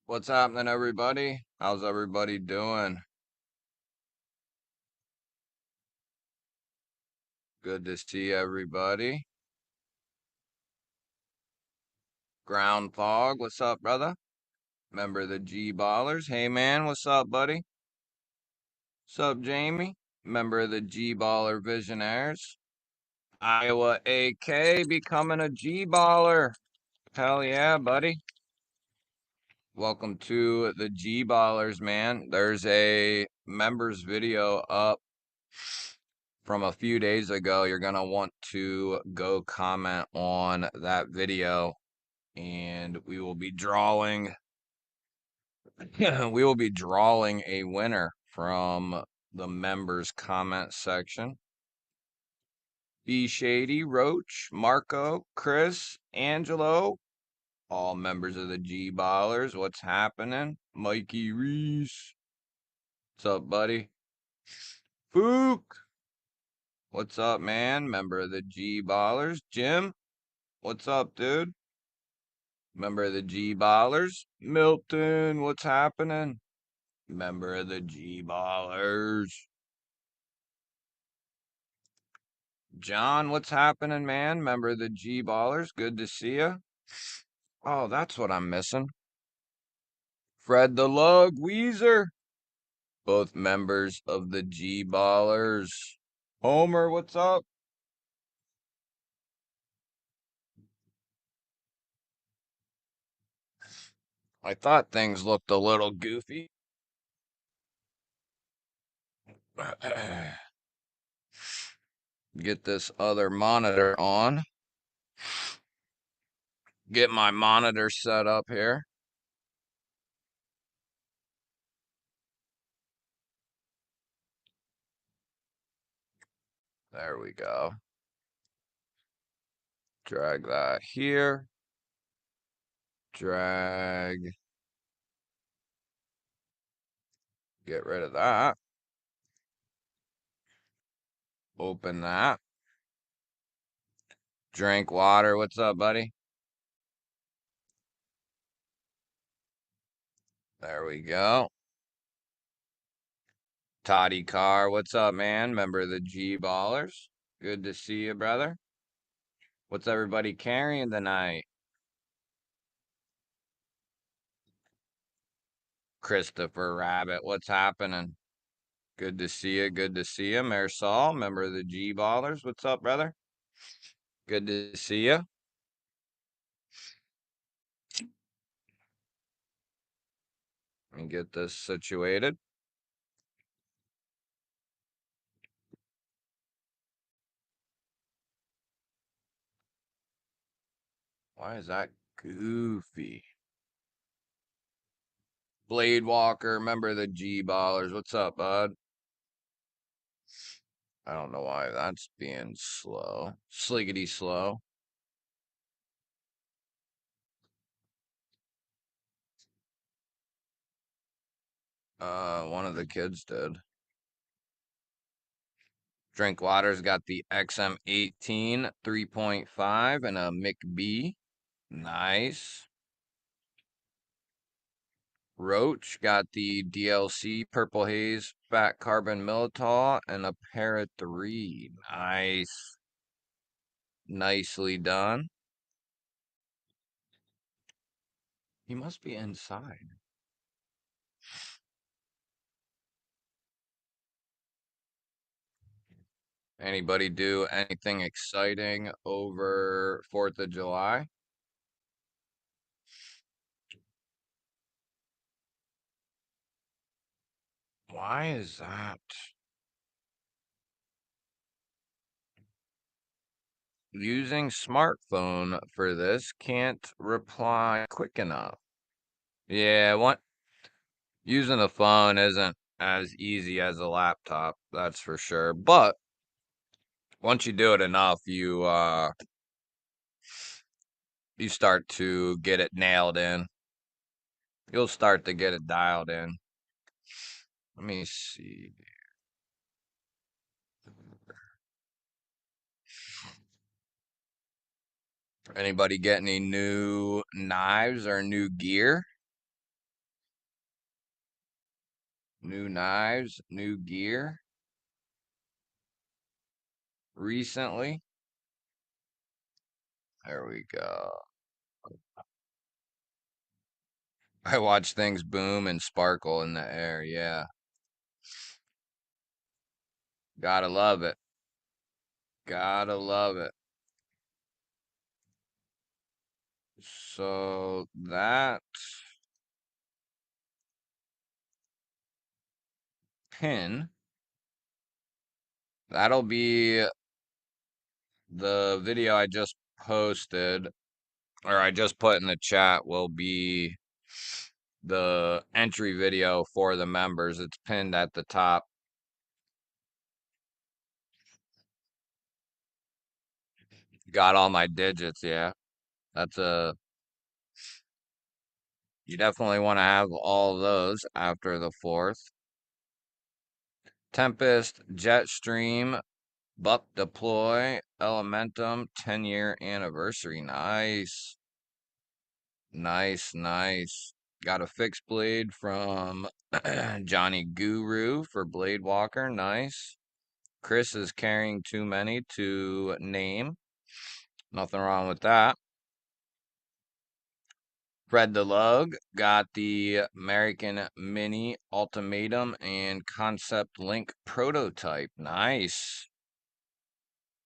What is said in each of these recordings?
What's happening, everybody? How's everybody doing? Good to see everybody. Groundhog, what's up, brother? Member of the G Ballers. Hey, man, what's up, buddy? What's up, Jamie? Member of the G Baller Visionaires. Iowa AK becoming a G Baller. Hell yeah, buddy. Welcome to the G Ballers, man. There's a members video up from a few days ago. You're going to want to go comment on that video, and we will be drawing a winner from the members comment section. B Shady, Roach, Marco, Chris, Angelo, all members of the G Ballers. What's happening? Mikey Reese. What's up, buddy? Fook. What's up, man? Member of the G Ballers. Jim. What's up, dude? Member of the G Ballers. Milton. What's happening? Member of the G Ballers. John, what's happening, man? Member of the G Ballers. Good to see you. Oh, that's what I'm missing. Fred the Lug, Weezer. Both members of the G Ballers. Homer, what's up? I thought things looked a little goofy. Get this other monitor on. Get my monitor set up here. There we go. Drag that here. Drag. Get rid of that. Open that. Drink water. What's up, buddy? There we go. Toddy Carr. What's up, man? Member of the G Ballers. Good to see you, brother. What's everybody carrying tonight? Christopher Rabbit. What's happening? Good to see you. Good to see you. Marisol, member of the G Ballers. What's up, brother? Good to see you. Let me get this situated. Why is that goofy? Blade Walker, member of the G Ballers. What's up, bud? I don't know why that's being slow. Sliggity slow. One of the kids did. Drinkwater's got the XM18 3.5 and a McB. Nice. Roach got the DLC Purple Haze Fat Carbon Militol and a pair of 3. Nice. Nicely done. He must be inside. Anybody do anything exciting over 4th of July? Why is that? Using smartphone for this can't reply quick enough. Yeah, what using a phone isn't as easy as a laptop, that's for sure. But once you do it enough, you start to get it nailed in. You'll start to get it dialed in. Let me see. Anybody get any new knives or new gear? New knives, new gear recently. There we go. I watch things boom and sparkle in the air. Yeah. Gotta love it. Gotta love it. So that pin, that'll be the video I just posted, or I just put in the chat, will be the entry video for the members. It's pinned at the top. Got all my digits, yeah. That's a You definitely want to have all those after the 4th. Tempest, Jetstream, Buck Deploy, Elementum, 10-year anniversary. Nice. Nice, nice. Got a fixed blade from Johnny Guru for Blade Walker. Nice. Chris is carrying too many to name. Nothing wrong with that. Fred the Lug got the American Mini Ultimatum and Concept Link Prototype. Nice.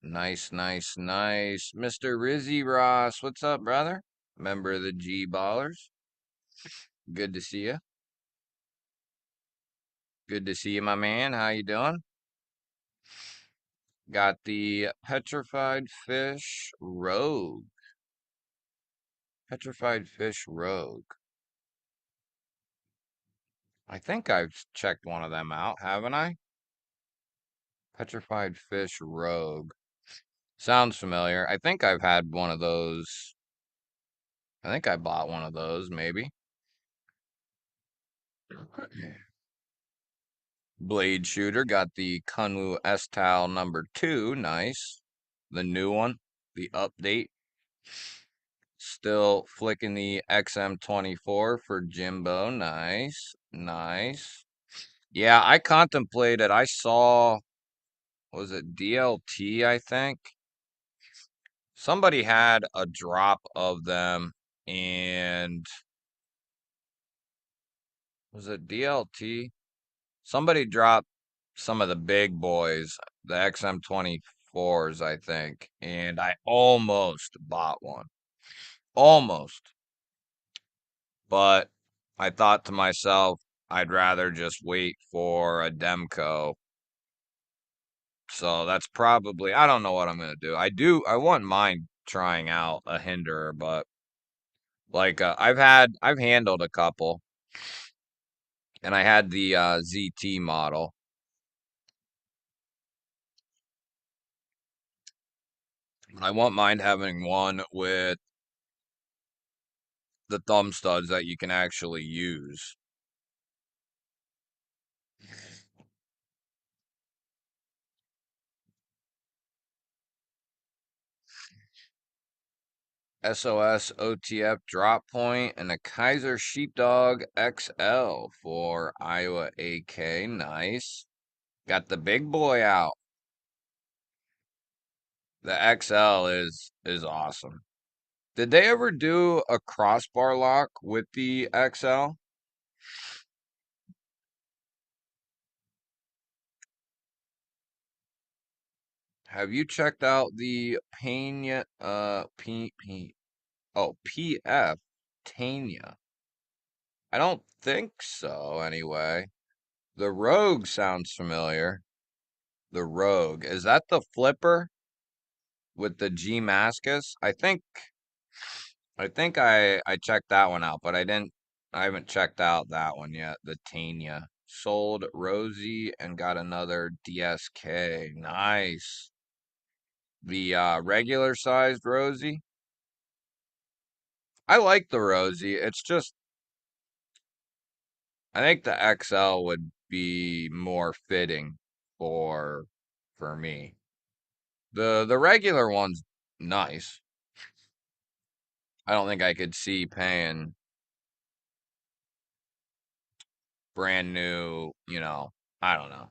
Nice, nice, nice. Mr. Rizzy Ross, what's up, brother? Member of the G Ballers. Good to see you. Good to see you, my man. How you doing? Got the Petrified Fish Rogue. Petrified Fish Rogue. I think I've checked one of them out, haven't I? Petrified Fish Rogue. Sounds familiar. I think I've had one of those. I think I bought one of those, maybe. Blade Shooter got the Kunwu S-Tal #2. Nice. The new one, the update. Still flicking the XM24 for Jimbo. Nice. Nice. Yeah, I contemplated. I saw, was it DLT, I think? Somebody had a drop of them, and was it DLT? Somebody dropped some of the big boys, the XM24s, I think, and I almost bought one. Almost. But I thought to myself, I'd rather just wait for a Demco. So that's probably, I don't know what I'm going to do. I wouldn't mind trying out a Hinderer, but like I've handled a couple, and I had the ZT model. I won't mind having one with the thumb studs that you can actually use. SOS OTF drop point and a Kaiser Sheepdog XL for Iowa AK. Nice. Got the big boy out. The XL is awesome. Did they ever do a crossbar lock with the XL? Have you checked out the Pena PF Tanya? I don't think so anyway. The Rogue sounds familiar. The Rogue. Is that the flipper with the G Mascus? I think I checked that one out, but I haven't checked out that one yet. The Tanya. Sold Rosie and got another DSK. Nice. The regular sized Rosie. I like the Rosie. It's just I think the XL would be more fitting for me. The regular one's nice. I don't think I could see paying brand new, I don't know.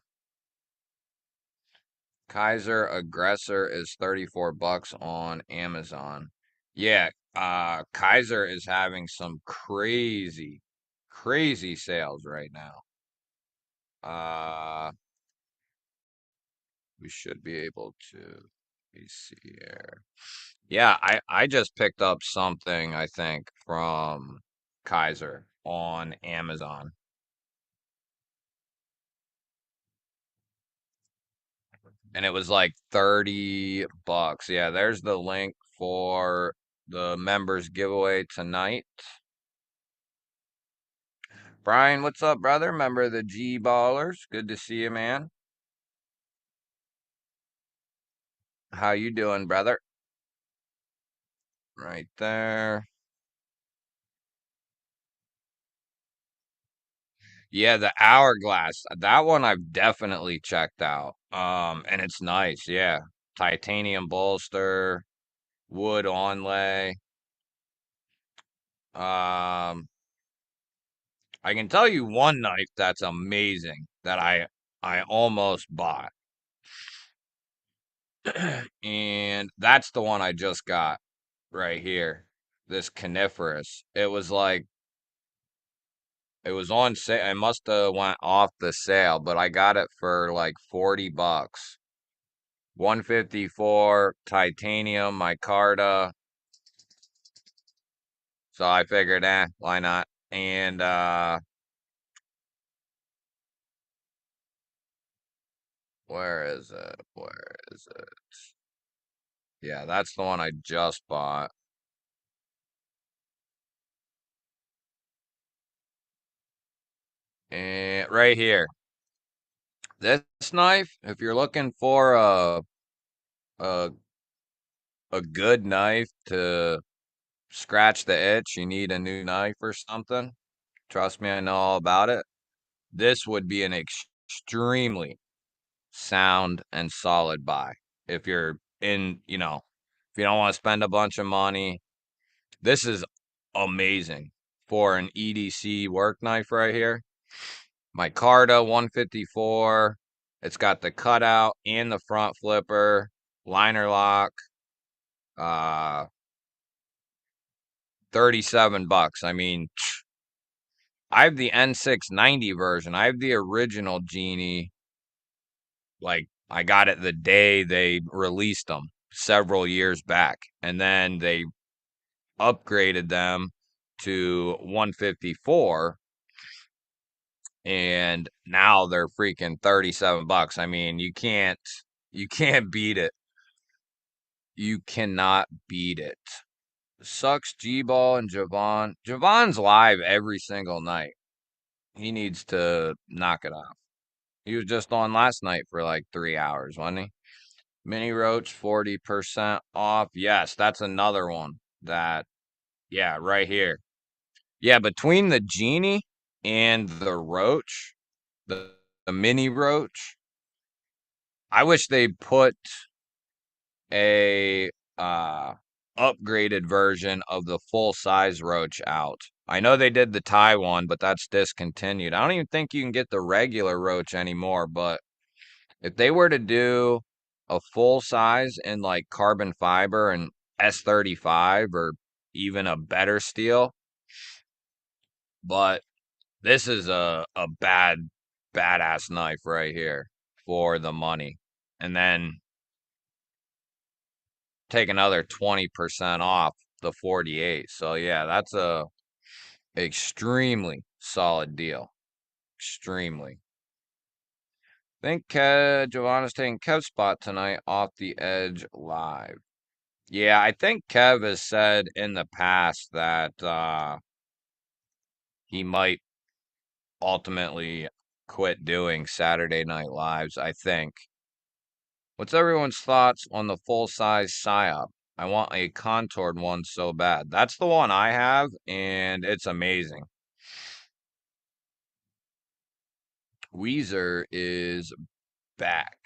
Kaiser Aggressor is 34 bucks on Amazon. Yeah, Kaiser is having some crazy, crazy sales right now. Uh, we should be able to, let me see here. Yeah, I just picked up something, I think, from Kaiser on Amazon. And it was like 30 bucks. Yeah, there's the link for the members giveaway tonight. Brian, what's up, brother? Member of the G Ballers. Good to see you, man. How you doing, brother? Right there. Yeah, the hourglass. That one I've definitely checked out. And it's nice, yeah. Titanium bolster, wood onlay. Um, I can tell you one knife that's amazing that I almost bought. And that's the one I just got right here. This coniferous. It was on sale. I must have went off the sale, but I got it for like 40 bucks. 154 titanium micarta. So I figured, why not? And where is it? Where is it? Yeah, that's the one I just bought. And right here. This knife, if you're looking for a a good knife to scratch the itch, you need a new knife or something. Trust me, I know all about it. This would be an extremely sound and solid buy. If you're if you don't want to spend a bunch of money, this is amazing for an EDC work knife right here. Micarta 154. It's got the cutout and the front flipper, liner lock, uh 37 bucks. I mean, I have the N690 version. I have the original Genie. Like, I got it the day they released them several years back. And then they upgraded them to 154. And now they're freaking 37 bucks. I mean, you can't beat it. You cannot beat it. Sucks G-Ball and Javon. Javon's live every single night. He needs to knock it off. He was just on last night for like 3 hours, wasn't he? Mini Roach 40% off. Yes, that's another one that, yeah, right here. Yeah, between the Genie and the Roach, the Mini Roach, I wish they put a upgraded version of the full size Roach out. I know they did the Thai one, but that's discontinued. I don't even think you can get the regular Roach anymore, but if they were to do a full size in like carbon fiber and S35 or even a better steel, but this is a badass knife right here for the money. And then take another 20% off the 48. So yeah, that's a extremely solid deal. Extremely. Think Giovanna's taking Kev's spot tonight off the edge live. Yeah, I think Kev has said in the past that he might ultimately quit doing Saturday Night Lives, I think. What's everyone's thoughts on the full-size PSYOP? I want a contoured one so bad. That's the one I have, and it's amazing. Weezer is back.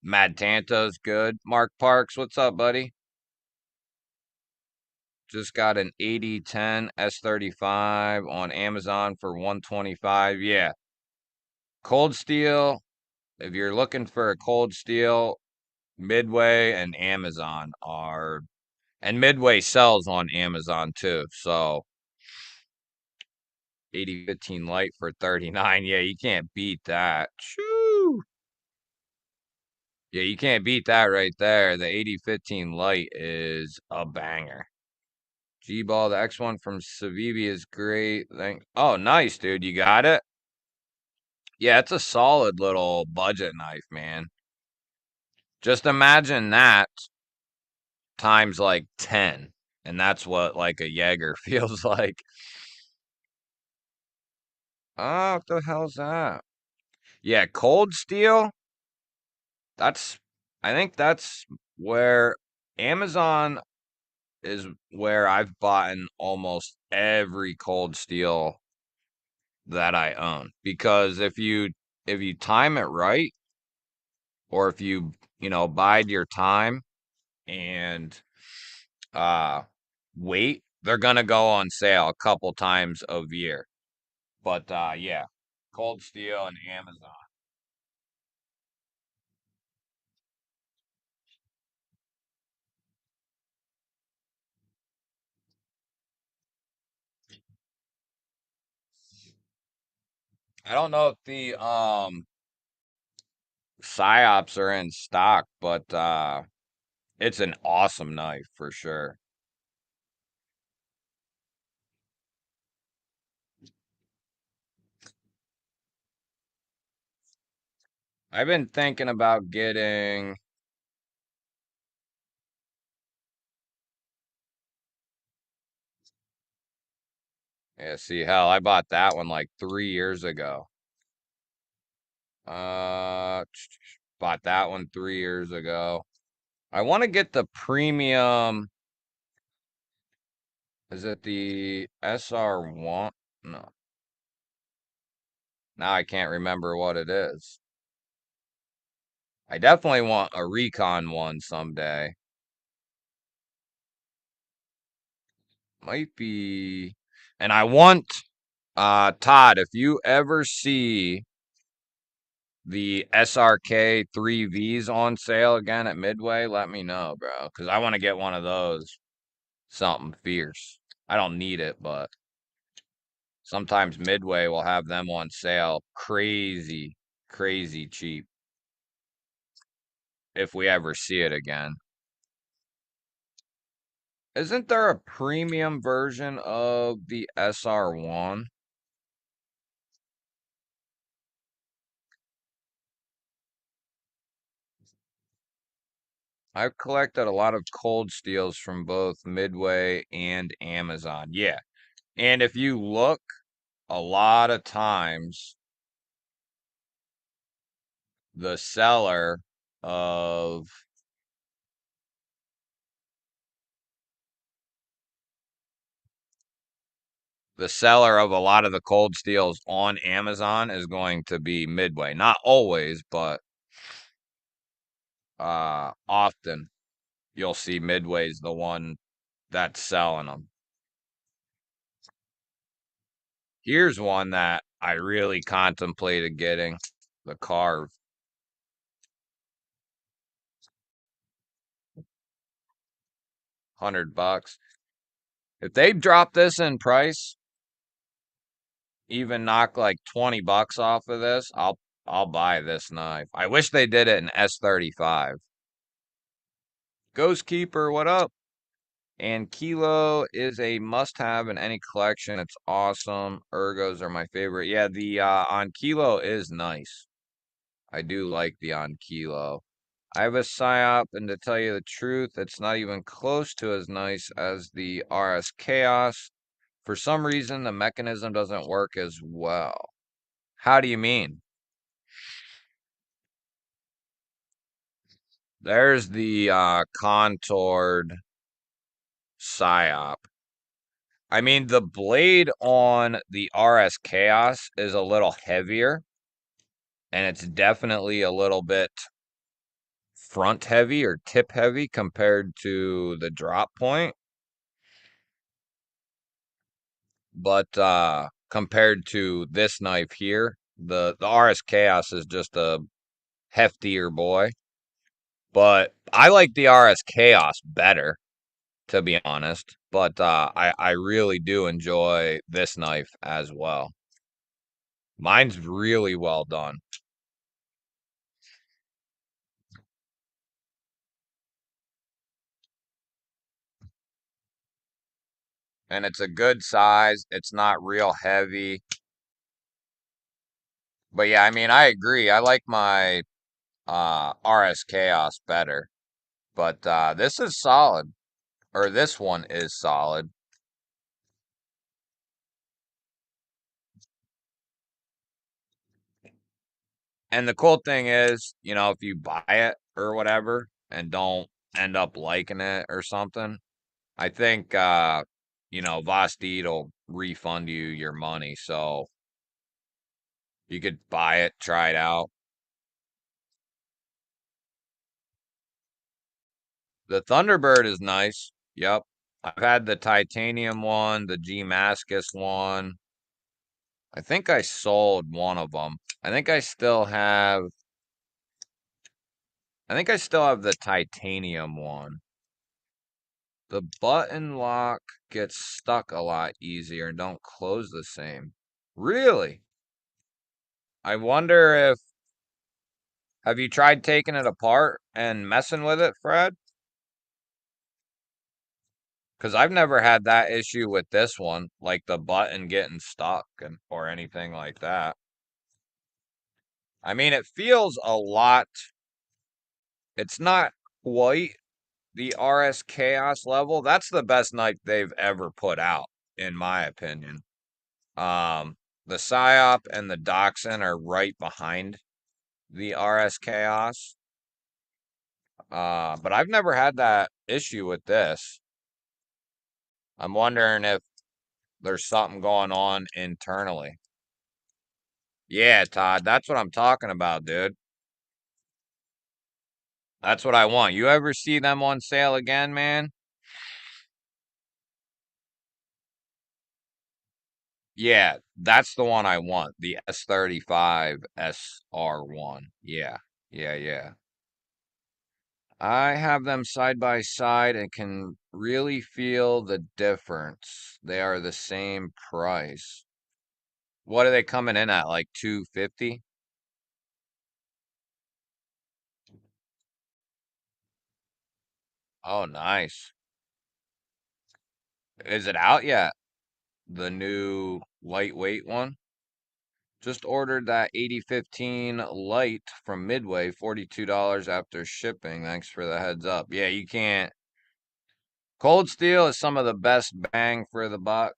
Mad Tanta's good. Mark Parks, what's up, buddy? Just got an 8010 S35 on Amazon for 125. Yeah. Cold Steel. If you're looking for a cold steel, Midway and Amazon are, and Midway sells on Amazon too. So 8015 Light for 39. Yeah, you can't beat that. Shoo. Yeah, you can't beat that right there. The 8015 Light is a banger. G-Ball, the X1 from Civivi is great. Oh, nice, dude. You got it? Yeah, it's a solid little budget knife, man. Just imagine that times like 10. And that's what like a Jaeger feels like. Oh, what the hell's that? Yeah, Cold Steel. That's, I think that's where Amazon is where I've bought almost every Cold Steel that I own. Because if you time it right, or if you bide your time and wait, they're gonna go on sale a couple times a year. But yeah, Cold Steel and Amazon. I don't know if the psyops are in stock, but it's an awesome knife for sure. I've been thinking about getting. Yeah, see, hell, I bought that one like 3 years ago. Uh, bought that one 3 years ago. I want to get the premium. Is it the SR1? No, now I can't remember what it is. I definitely want a Recon one someday. Might be. And I want, Todd, if you ever see the SRK 3Vs on sale again at Midway, let me know, bro. Because I want to get one of those. Something fierce. I don't need it, but sometimes Midway will have them on sale crazy, crazy cheap if we ever see it again. Isn't there a premium version of the SR1? I've collected a lot of cold steels from both Midway and Amazon. Yeah. And if you look, a lot of times the seller of a lot of the cold steels on Amazon is going to be Midway. Not always, but often you'll see Midway's the one that's selling them. Here's one that I really contemplated getting, the Carve. 100 bucks. If they drop this in price, even knock like 20 bucks off of this, I'll buy this knife. I wish they did it in S35. Ghost Keeper, what up? And Kilo is a must-have in any collection. It's awesome. Ergos are my favorite. Yeah, the on Kilo is nice. I do like the on Kilo. I have a psyop, and to tell you the truth, it's not even close to as nice as the RS Chaos. For some reason, the mechanism doesn't work as well. How do you mean? There's the contoured psyop. I mean, the blade on the RS Chaos is a little heavier, and it's definitely a little bit front heavy or tip heavy compared to the drop point. but compared to this knife here, the RS Chaos is just a heftier boy. But I like the RS Chaos better, to be honest. But I really do enjoy this knife as well. Mine's really well done. And it's a good size. It's not real heavy. But yeah, I mean, I agree. I like my RS Chaos better. But this is solid. Or this one is solid. And the cool thing is, if you buy it or whatever and don't end up liking it or something, I think Vosteed will refund you your money. So you could buy it, try it out. The Thunderbird is nice. Yep. I've had the titanium one, the G Mascus one. I think I sold one of them. I think I still have the titanium one. The button lock gets stuck a lot easier and don't close the same. Really? I wonder if have you tried taking it apart and messing with it, Fred? Because I've never had that issue with this one, like the button getting stuck or anything like that. I mean, it feels a lot. It's not quite the RS Chaos level. That's the best knife they've ever put out, in my opinion. The Psyop and the Dachshund are right behind the RS Chaos. But I've never had that issue with this. I'm wondering if there's something going on internally. Yeah, Todd, that's what I'm talking about, dude. That's what I want. You ever see them on sale again, man? Yeah, that's the one I want. The S35 SR1. Yeah, yeah, yeah. I have them side by side and can really feel the difference. They are the same price. What are they coming in at? Like 250? Oh, nice. Is it out yet? The new lightweight one? Just ordered that 8015 light from Midway, $42 after shipping. Thanks for the heads up. Yeah, you can't. Cold steel is some of the best bang for the buck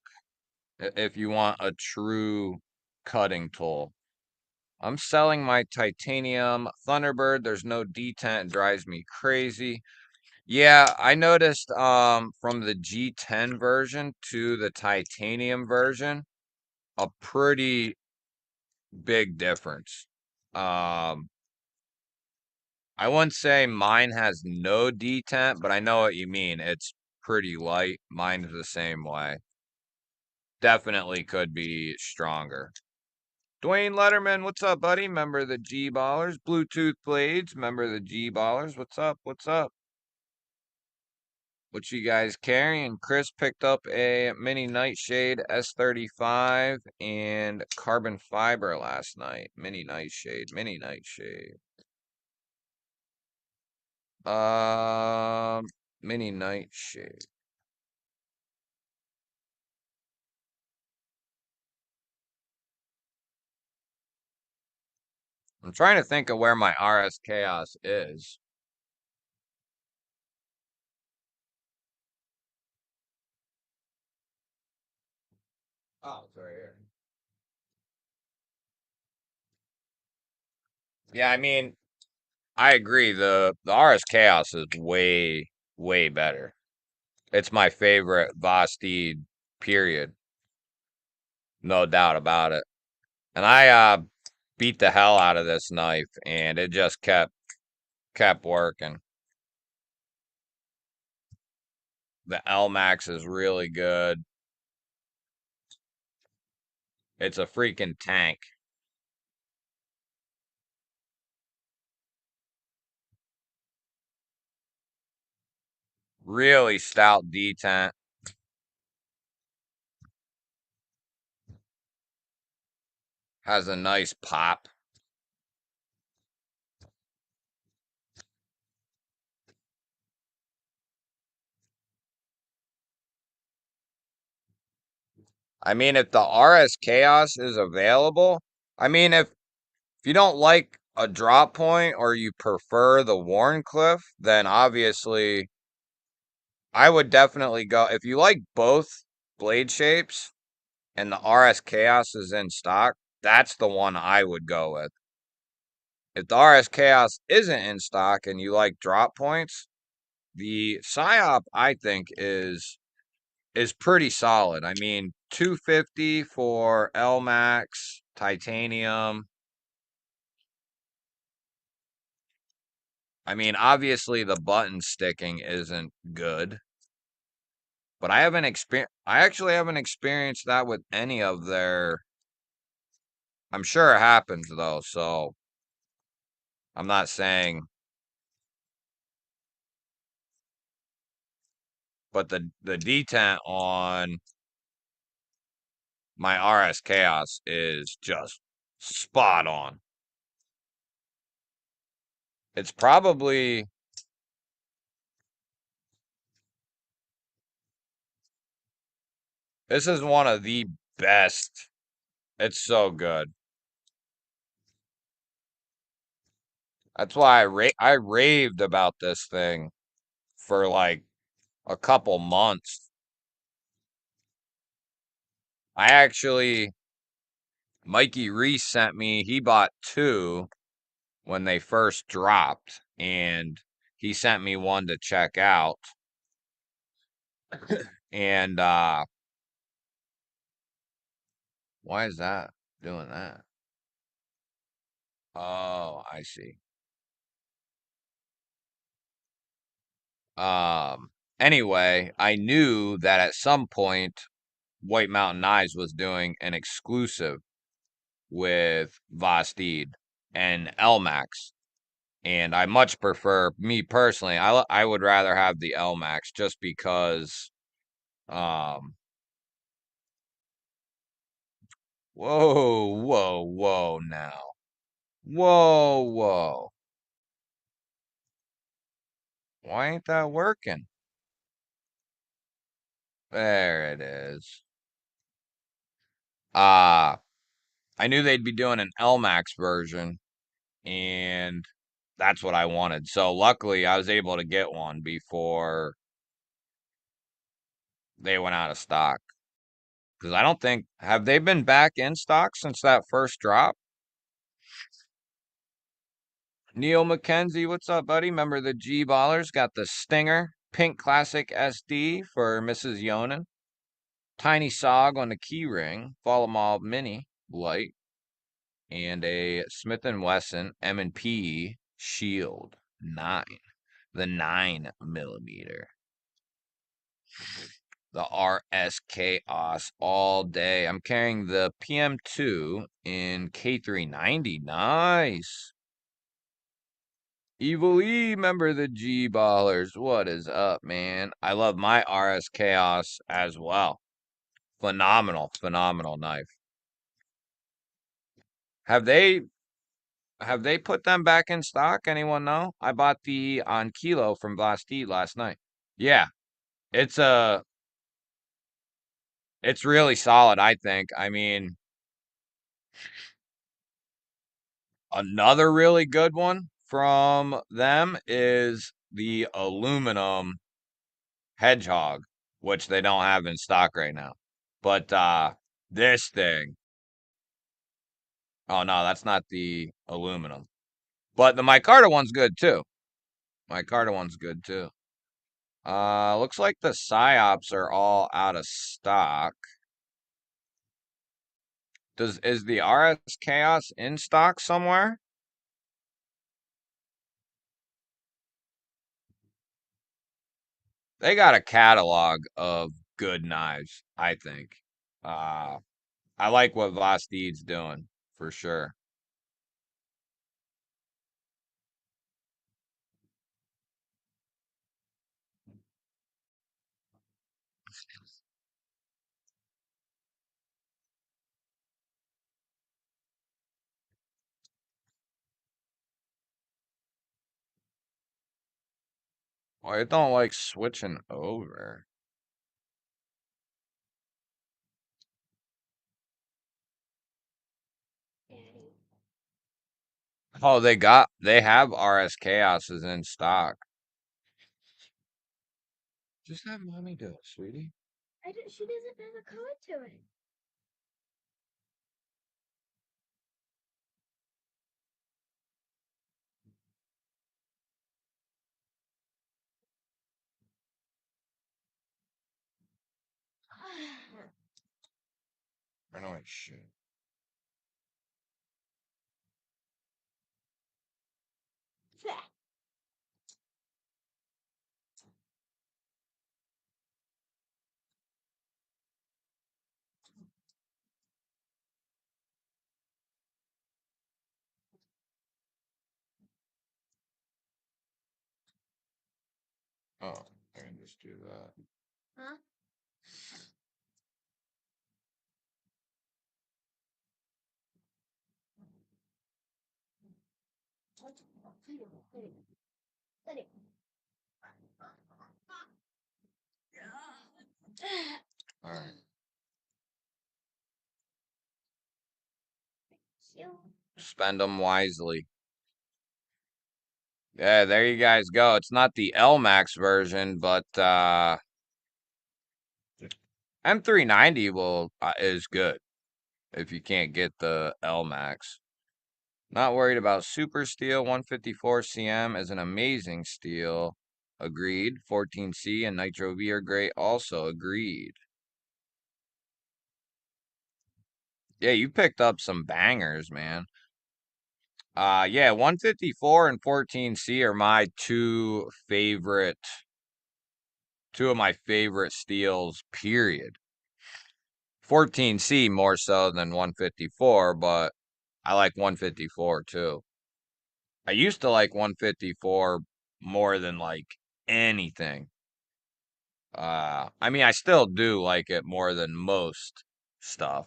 if you want a true cutting tool. I'm selling my titanium Thunderbird. There's no detent. It drives me crazy. Yeah, I noticed from the G10 version to the titanium version a pretty big difference. Um I wouldn't say mine has no detent, but I know what you mean. It's pretty light. Mine's the same way. Definitely could be stronger. Dwayne Letterman, what's up, buddy? Member of the G Ballers. Bluetooth Blades, member of the G Ballers. What's up? What's up? What you guys carrying? Chris picked up a mini Nightshade S35 and carbon fiber last night. Mini Nightshade, mini Nightshade. Um, mini Nightshade. I'm trying to think of where my RS Chaos is. Oh, it's right here. Yeah, I mean, I agree. The RS Chaos is way better. It's my favorite Vosteed, period. No doubt about it. And I beat the hell out of this knife and it just kept working. The L Max is really good. It's a freaking tank. Really stout detent. Has a nice pop. I mean, if the RS Chaos is available, I mean, if you don't like a drop point or you prefer the Warncliffe, then obviously I would definitely go. If you like both blade shapes and the RS Chaos is in stock, that's the one I would go with. If the RS Chaos isn't in stock and you like drop points, the Psyop I think is pretty solid. I mean, 250 for L Max titanium. I mean, obviously the button sticking isn't good, but I actually haven't experienced that with any of their. I'm sure it happens though, so I'm not saying, but the detent on my RS Chaos is just spot on. It's probably this is one of the best. It's so good. That's why I raved about this thing for like a couple months. I actually Mikey Reese sent me. He bought two when they first dropped, and he sent me one to check out. And why is that doing that? Oh, I see. Anyway, I knew that at some point White Mountain Eyes was doing an exclusive with Vastid and Lmax. And I much prefer, me personally, I would rather have the Lmax just because, um, whoa now. Whoa. Why ain't that working? There it is. Uh, I knew they'd be doing an Lmax version, and that's what I wanted. So luckily, I was able to get one before they went out of stock. Because I don't think, have they been back in stock since that first drop? Neil McKenzie, what's up, buddy? Remember the G Ballers got the Stinger Pink Classic SD for Mrs. Yonan. Tiny Sog on the key ring, Follow Mob Mini Light, and a Smith & Wesson M&P Shield 9, the 9mm. The RS Chaos all day. I'm carrying the PM2 in K390. Nice. Evil E, remember the G Ballers. What is up, man? I love my RS Chaos as well. Phenomenal knife. Have they put them back in stock? Anyone know? I bought the on Kilo from Blastede last night. Yeah, it's it's really solid, I think. I mean, another really good one from them is the aluminum Hedgehog, which they don't have in stock right now. But this thing, oh no, that's not the aluminum. But the micarta one's good too. Micarta one's good too. Looks like the psyops are all out of stock. Is the RS Chaos in stock somewhere? They got a catalog of good knives, I think. Uh I like what Vosteed's doing for sure. Well, I don't like switching over. Oh, they have RS Chaoses in stock. Just have mommy do it, sweetie. She doesn't know the code to it. I know I should. Oh, I can just do that. Huh? Let it. All right. Spend them wisely. Yeah, there you guys go. It's not the L Max version, but M390 will is good if you can't get the L Max. Not worried about Super Steel. 154 CM is an amazing steel. Agreed. 14C and Nitro V are great. Also agreed. Yeah, you picked up some bangers, man. Yeah, 154 and 14C are my two of my favorite steels, period. 14C more so than 154, but I like 154 too. I used to like 154 more than like anything. I mean, I still do like it more than most stuff.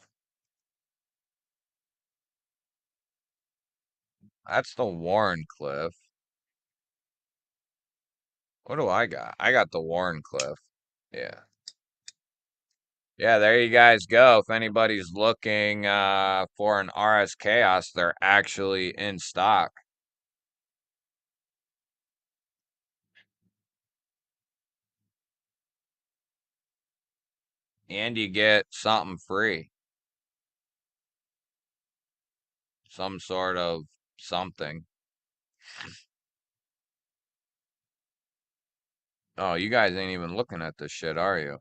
That's the Warrenclyffe. What do I got? I got the Warrenclyffe. Yeah. Yeah, there you guys go. If anybody's looking for an RS Chaos, they're actually in stock. And you get something free. Some sort of something. Oh, you guys ain't even looking at this shit, are you?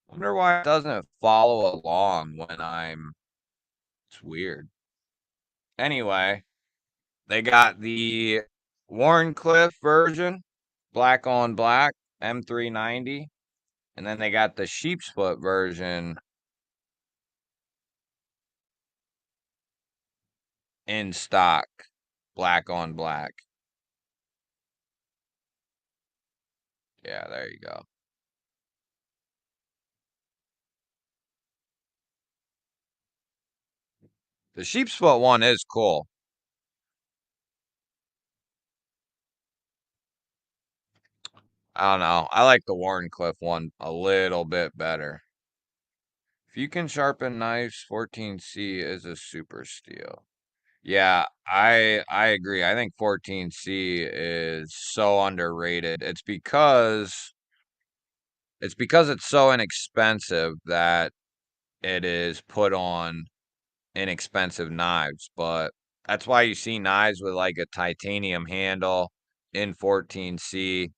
Wonder why it doesn't follow along when I'm. It's weird. Anyway, they got the Warrenclyffe version, black on black, M390, and then they got the Sheepsfoot version in stock, black on black. Yeah, there you go. The Sheepsfoot one is cool. I don't know. I like the Warrenclyffe one a little bit better. If you can sharpen knives, 14C is a super steel. Yeah, I agree. I think 14C is so underrated. It's because it's so inexpensive that it is put on inexpensive knives, but that's why you see knives with like a titanium handle in 14C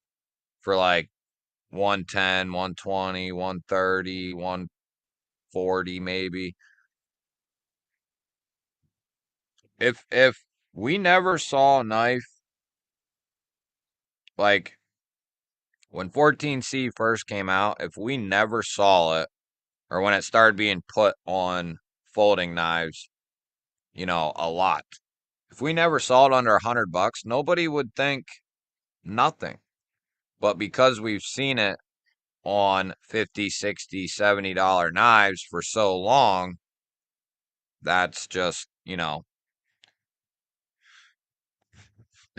for like 110, 120, 130, 140 maybe. If we never saw a knife Like when 14C first came out, if we never saw it, or when it started being put on folding knives, a lot. If we never saw it under $100, nobody would think nothing. But because we've seen it on 50, 60, $70 knives for so long, that's just, in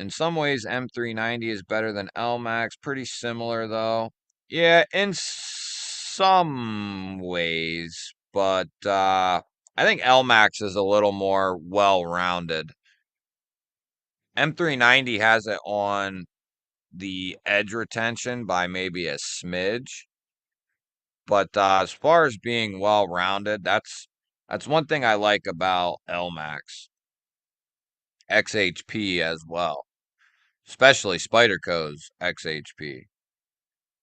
some ways M390 is better than LMAX, pretty similar though. Yeah, in some ways, but I think LMAX is a little more well-rounded. M390 has it on the edge retention by maybe a smidge. But as far as being well-rounded, that's one thing I like about LMAX, XHP as well, especially Spyderco's XHP.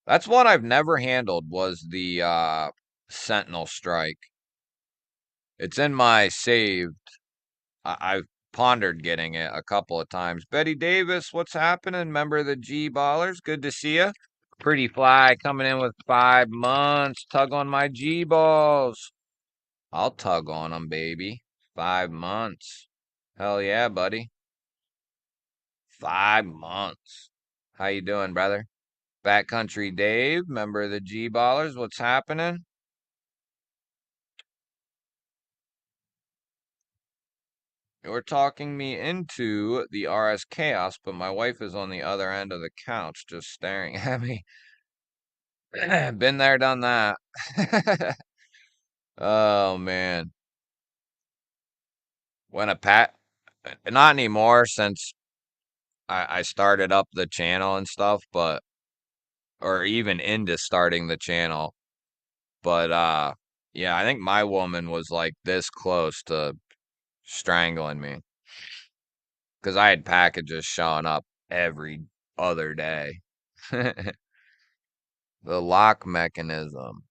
That's one I've never handled was the Sentinel Strike. It's in my saved. I've pondered getting it a couple of times. Betty Davis, what's happening? Member of the G Ballers, good to see you. Pretty Fly coming in with 5 months. Tug on my G balls. I'll tug on them, baby. 5 months. Hell yeah, buddy. 5 months. How you doing, brother? Backcountry Dave, member of the G Ballers. What's happening? You're talking me into the RS Chaos, but my wife is on the other end of the couch just staring at me. Been there, done that. Oh, man. When a pat, not anymore since I started up the channel and stuff, but, or even into starting the channel. But, yeah, I think my woman was like this close to strangling me because I had packages showing up every other day. The lock mechanism.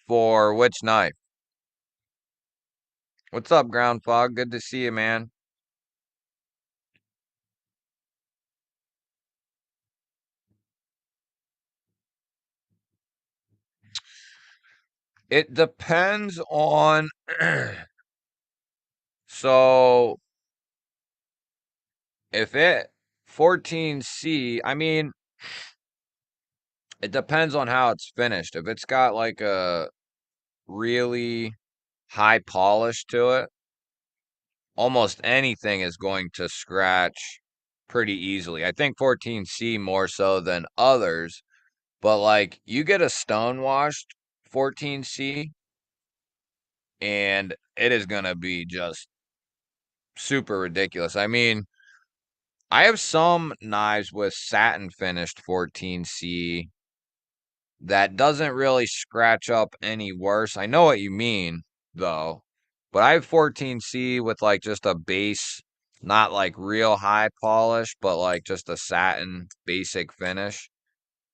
For which knife? What's up, Ground Fog? Good to see you, man. It depends on. So, if it 14C, I mean, it depends on how it's finished. If it's got like a really high polish to it, almost anything is going to scratch pretty easily. I think 14C more so than others, but like you get a stone washed 14C and it is going to be just super ridiculous. I mean, I have some knives with satin finished 14C that doesn't really scratch up any worse. I know what you mean, though. But I have 14C with like just a base, not like real high polish, but like just a satin basic finish.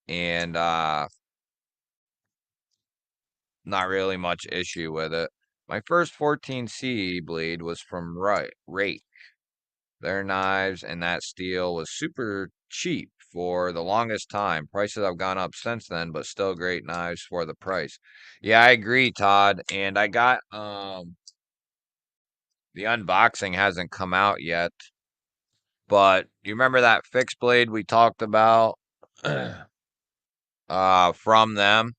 And not really much issue with it. My first 14C bleed was from Rate. Their knives and that steel was super cheap for the longest time. Prices have gone up since then, but still great knives for the price. Yeah, I agree, Todd. And I got the unboxing hasn't come out yet, but you remember that fixed blade we talked about from them?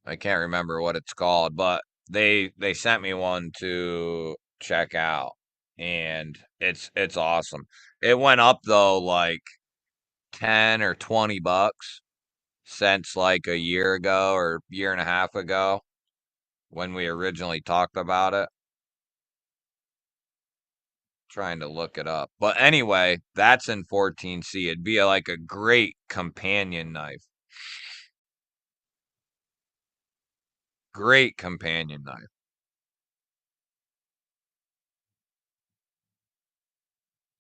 I can't remember what it's called, but they sent me one to check out and it's awesome. It went up though like 10 or 20 bucks since like a year ago or year and a half ago when we originally talked about it. Trying to look it up. But anyway, that's in 14C. It'd be like a great companion knife. Great companion knife.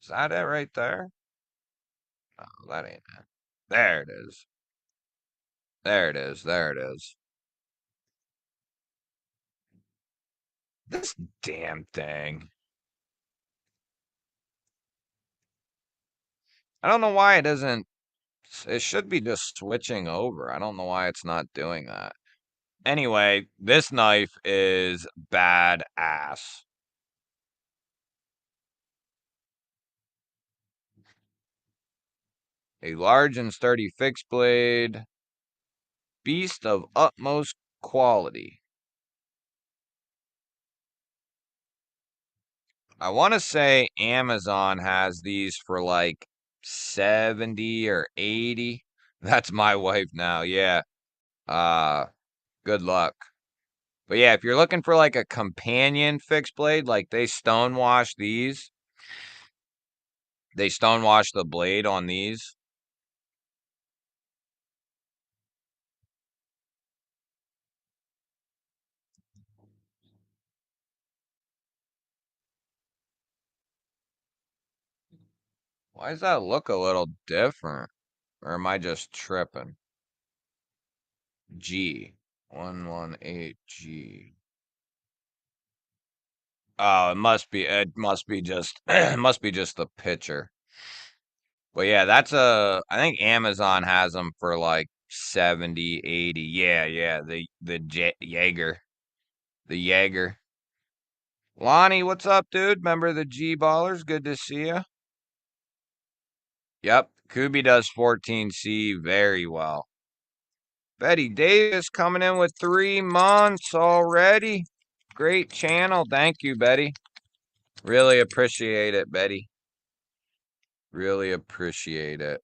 Is that it right there? Oh, that ain't it. There it is. There it is. There it is. This damn thing. I don't know why it isn't. It should be just switching over. I don't know why it's not doing that. Anyway, this knife is badass. A large and sturdy fixed blade, beast of utmost quality. I want to say Amazon has these for like 70 or 80. That's my wife now. Yeah. Uh, good luck. But yeah, if you're looking for like a companion fixed blade, like they stonewash these. They stonewash the blade on these. Why does that look a little different? Or am I just tripping? G. 118G. Oh, it must be just it must be just the picture. But yeah, I think Amazon has them for like 70, 80. Yeah, yeah, the Jaeger. The Jaeger. Lonnie, what's up, dude? Member of the G Ballers. Good to see you. Yep, Kubi does 14C very well. Betty Davis coming in with 3 months already. Great channel. Thank you, Betty. Really appreciate it, Betty. Really appreciate it.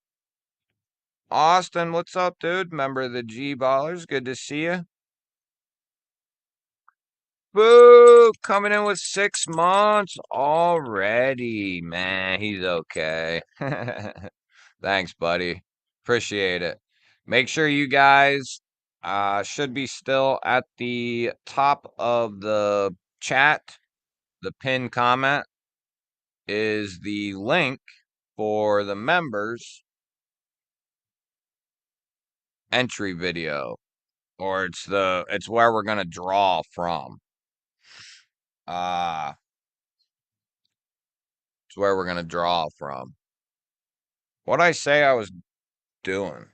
Austin, what's up, dude? Member of the G Ballers. Good to see you. Boo! Coming in with 6 months already. Man, he's okay. Thanks, buddy. Appreciate it. Make sure you guys should be still at the top of the chat. The pinned comment is the link for the members entry video, or it's where we're gonna draw from. Uh it's where we're gonna draw from. What'd I say I was doing?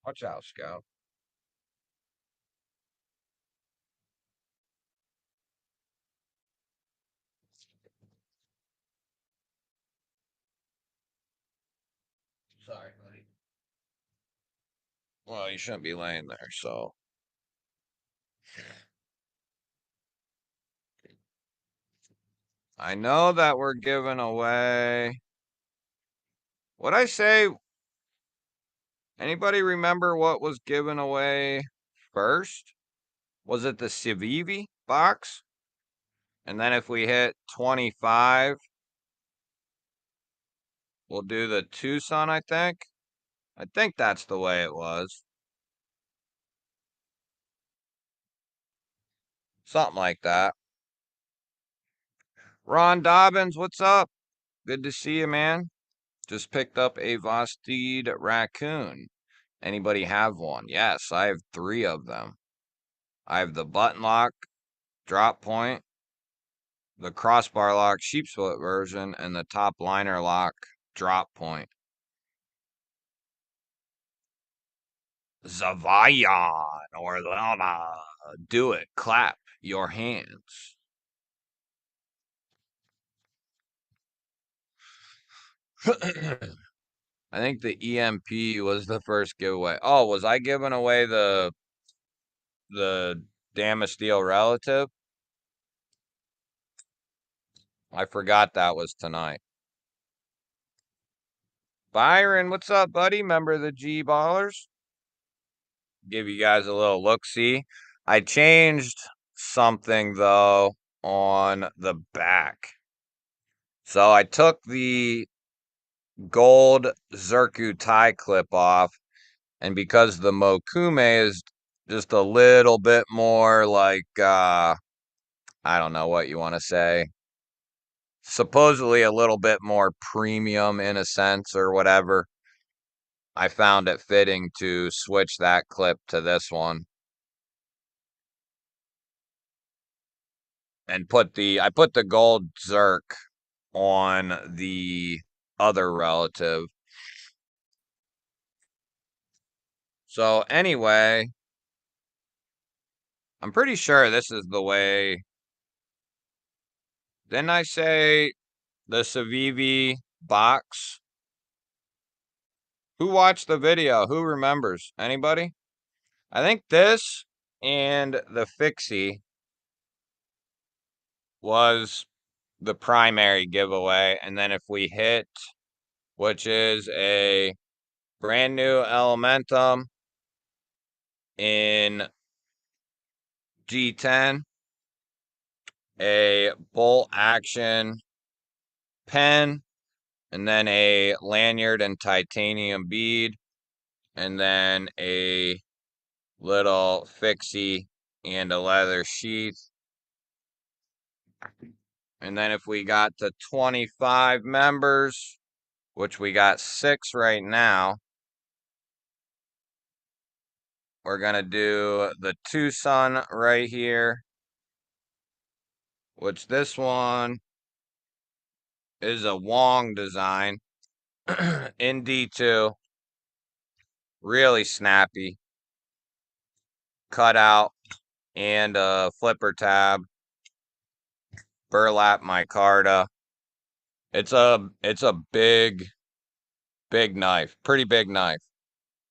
Watch out, Scout. Sorry, buddy. Well, you shouldn't be laying there, so. I know that we're giving away. What'd I say? Anybody remember what was given away first? Was it the Civivi box? And then if we hit 25, we'll do the Tucson, I think. I think that's the way it was. Something like that. Ron Dobbins, what's up? Good to see you, man. Just picked up a Vostede raccoon. Anybody have one? Yes, I have 3 of them. I have the button lock, drop point, the crossbar lock sheep split version, and the top liner lock drop point. Zavayan or Lana. Do it. Clap your hands. I think the EMP was the first giveaway. Oh, was I giving away the Damasteel relative? I forgot that was tonight. Byron, what's up, buddy? Member of the G Ballers. Give you guys a little look-see. I changed something though on the back. So I took the gold Zirku tie clip off, and because the Mokume is just a little bit more like I don't know what you want to say. Supposedly a little bit more premium in a sense or whatever. I found it fitting to switch that clip to this one. and I put the gold Zerk on the other relative. So anyway, I'm pretty sure this is the way. Didn't I say the Civivi box? Who watched the video? Who remembers? Anybody? I think this and the Fixie was the primary giveaway. And then if we hit, which is a brand new Elementum in G10, a bolt action pen, and then a lanyard and titanium bead, and then a little fixie and a leather sheath. And then if we got to 25 members, which we got 6 right now, we're going to do the Tucson right here, which this one is a Wong design in D2. Really snappy. Cutout and a flipper tab. Burlap micarta. It's a big knife. Pretty big knife.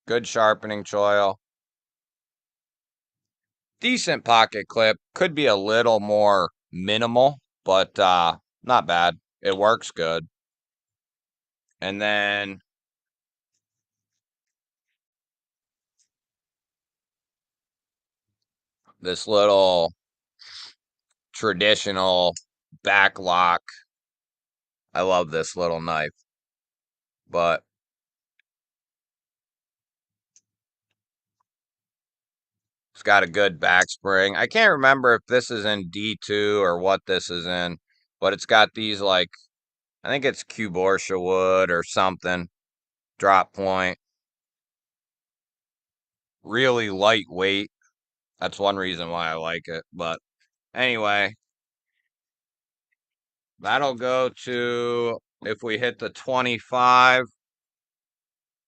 Good sharpening choil. Decent pocket clip. Could be a little more minimal, but not bad. It works good. And then this little traditional back lock. I love this little knife, but it's got a good back spring. I can't remember if this is in D2 or what this is in, but it's got these like, I think it's Cuborsha wood or something. Drop point. Really lightweight. That's one reason why I like it. But anyway, that'll go to, if we hit the 25,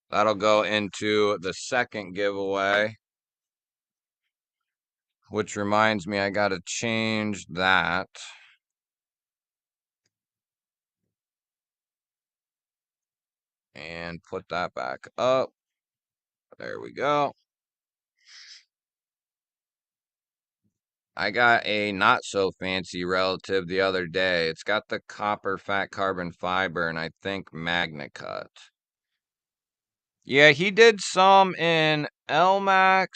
that'll go into the second giveaway. Which reminds me, I got to change that. And put that back up. There we go. I got a not so fancy relative the other day. It's got the copper fat carbon fiber and I think magna cut. Yeah, he did some in LMAX,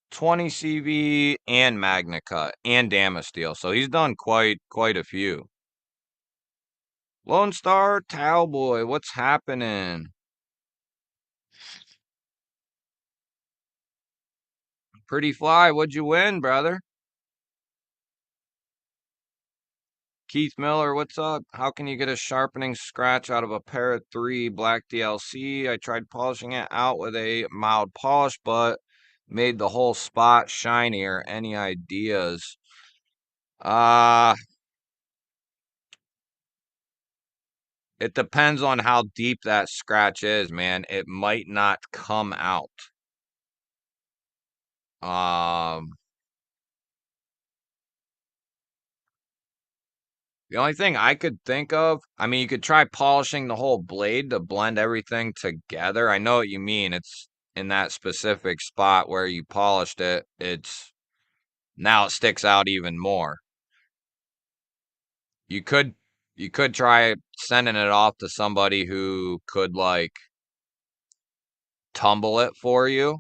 20 CV, and magna cut and Damasteel. So he's done quite a few. Lone Star Cowboy, what's happening? Pretty Fly, what'd you win, brother? Keith Miller, what's up? How can you get a sharpening scratch out of a pair of 3 black DLC? I tried polishing it out with a mild polish, but made the whole spot shinier. Any ideas? Uh, it depends on how deep that scratch is, man. It might not come out. Um, the only thing I could think of, I mean, you could try polishing the whole blade to blend everything together. I know what you mean. It's in that specific spot where you polished it. It's now it sticks out even more. You could try sending it off to somebody who could like tumble it for you,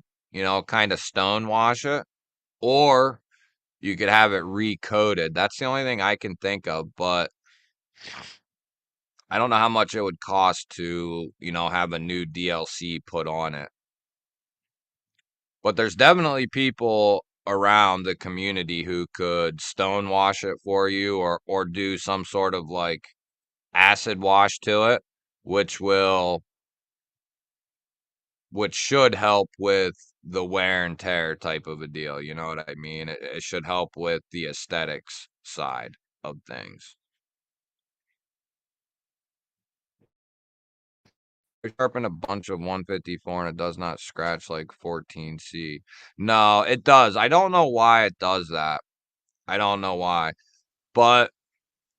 kind of stone wash it, or you could have it recoated. That's the only thing I can think of, but I don't know how much it would cost to, have a new DLC put on it. But there's definitely people around the community who could stone wash it for you or do some sort of like acid wash to it, which should help with the wear and tear type of a deal. You know what I mean? It should help with the aesthetics. side of things. I sharpen a bunch of 154 and it does not scratch like 14C. No, it does. I don't know why it does that. I don't know why. But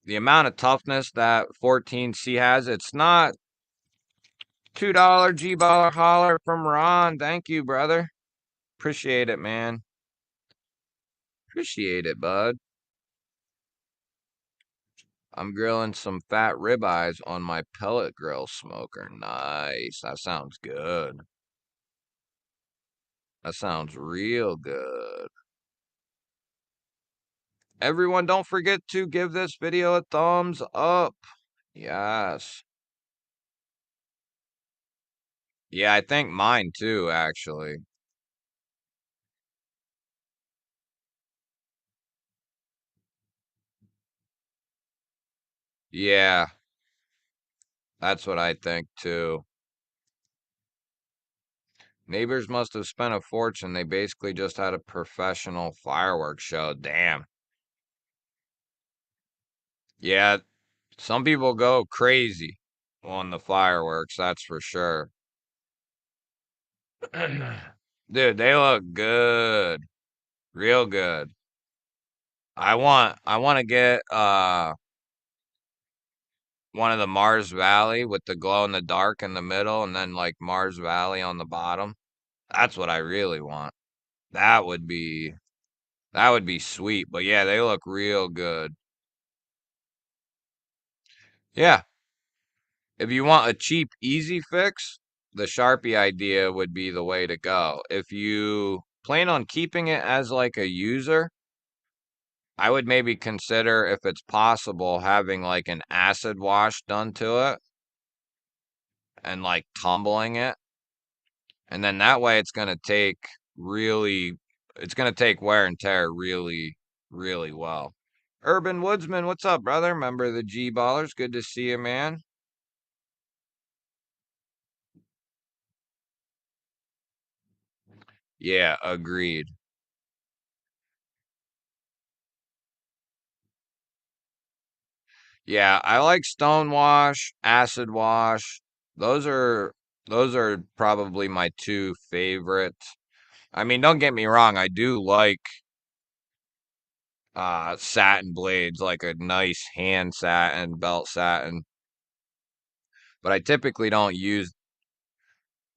the amount of toughness that 14C has, it's not $2 G-Baller holler from Ron. Thank you, brother. Appreciate it, man. Appreciate it, bud. I'm grilling some fat ribeyes on my pellet grill smoker. Nice. That sounds good. That sounds real good. Everyone, don't forget to give this video a thumbs up. Yes. Yeah, I think mine too, actually. Yeah, that's what I think too. Neighbors must have spent a fortune. They basically just had a professional fireworks show. Damn. Yeah, some people go crazy on the fireworks, that's for sure. Dude, they look good. Real good. I want to get one of the Mars Valley with the glow in the dark in the middle and then like Mars Valley on the bottom. That's what I really want. That would be that would be sweet. But yeah, they look real good. Yeah. If you want a cheap, easy fix, the Sharpie idea would be the way to go. If you plan on keeping it as like a user, I would maybe consider if it's possible having like an acid wash done to it and like tumbling it. And then that way it's going to take wear and tear really, really well. Urban Woodsman, what's up, brother? Member of the G Ballers. Good to see you, man. Yeah, agreed. Yeah, I like Stonewash, Acid Wash. Those are those are probably my two favorite. I mean, don't get me wrong, I do like satin blades, like a nice hand satin, belt satin, but I typically don't use,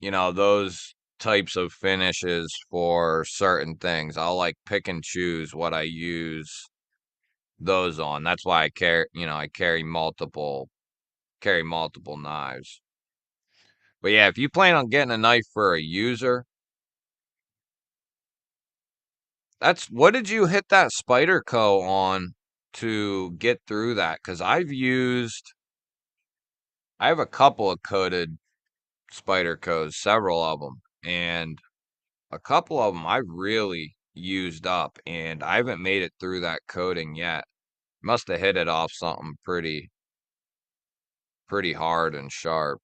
those types of finishes for certain things. I'll like pick and choose what I use those on. That's why I carry multiple knives. But yeah, if you plan on getting a knife for a user, that's what did you hit that Spyderco on to get through that? Because I have a couple of coated Spydercos, several of them, and a couple of them I've really used up, and I haven't made it through that coating yet. Must have hit it off something pretty hard and sharp.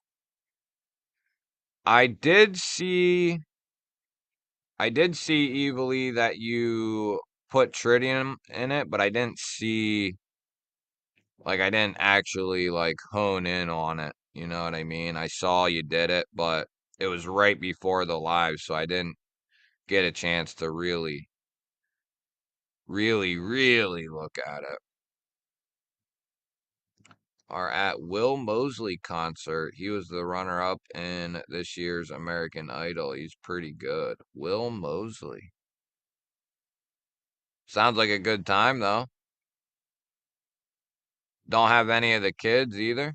I did see I did see evilly that you put tritium in it, but I didn't actually like hone in on it. You know what I mean? I saw you did it, but it was right before the live, so I didn't get a chance to really, really, really look at it. Are at Will Mosley concert. He was the runner up in this year's American Idol. He's pretty good. Will Mosley. Sounds like a good time though. Don't have any of the kids either.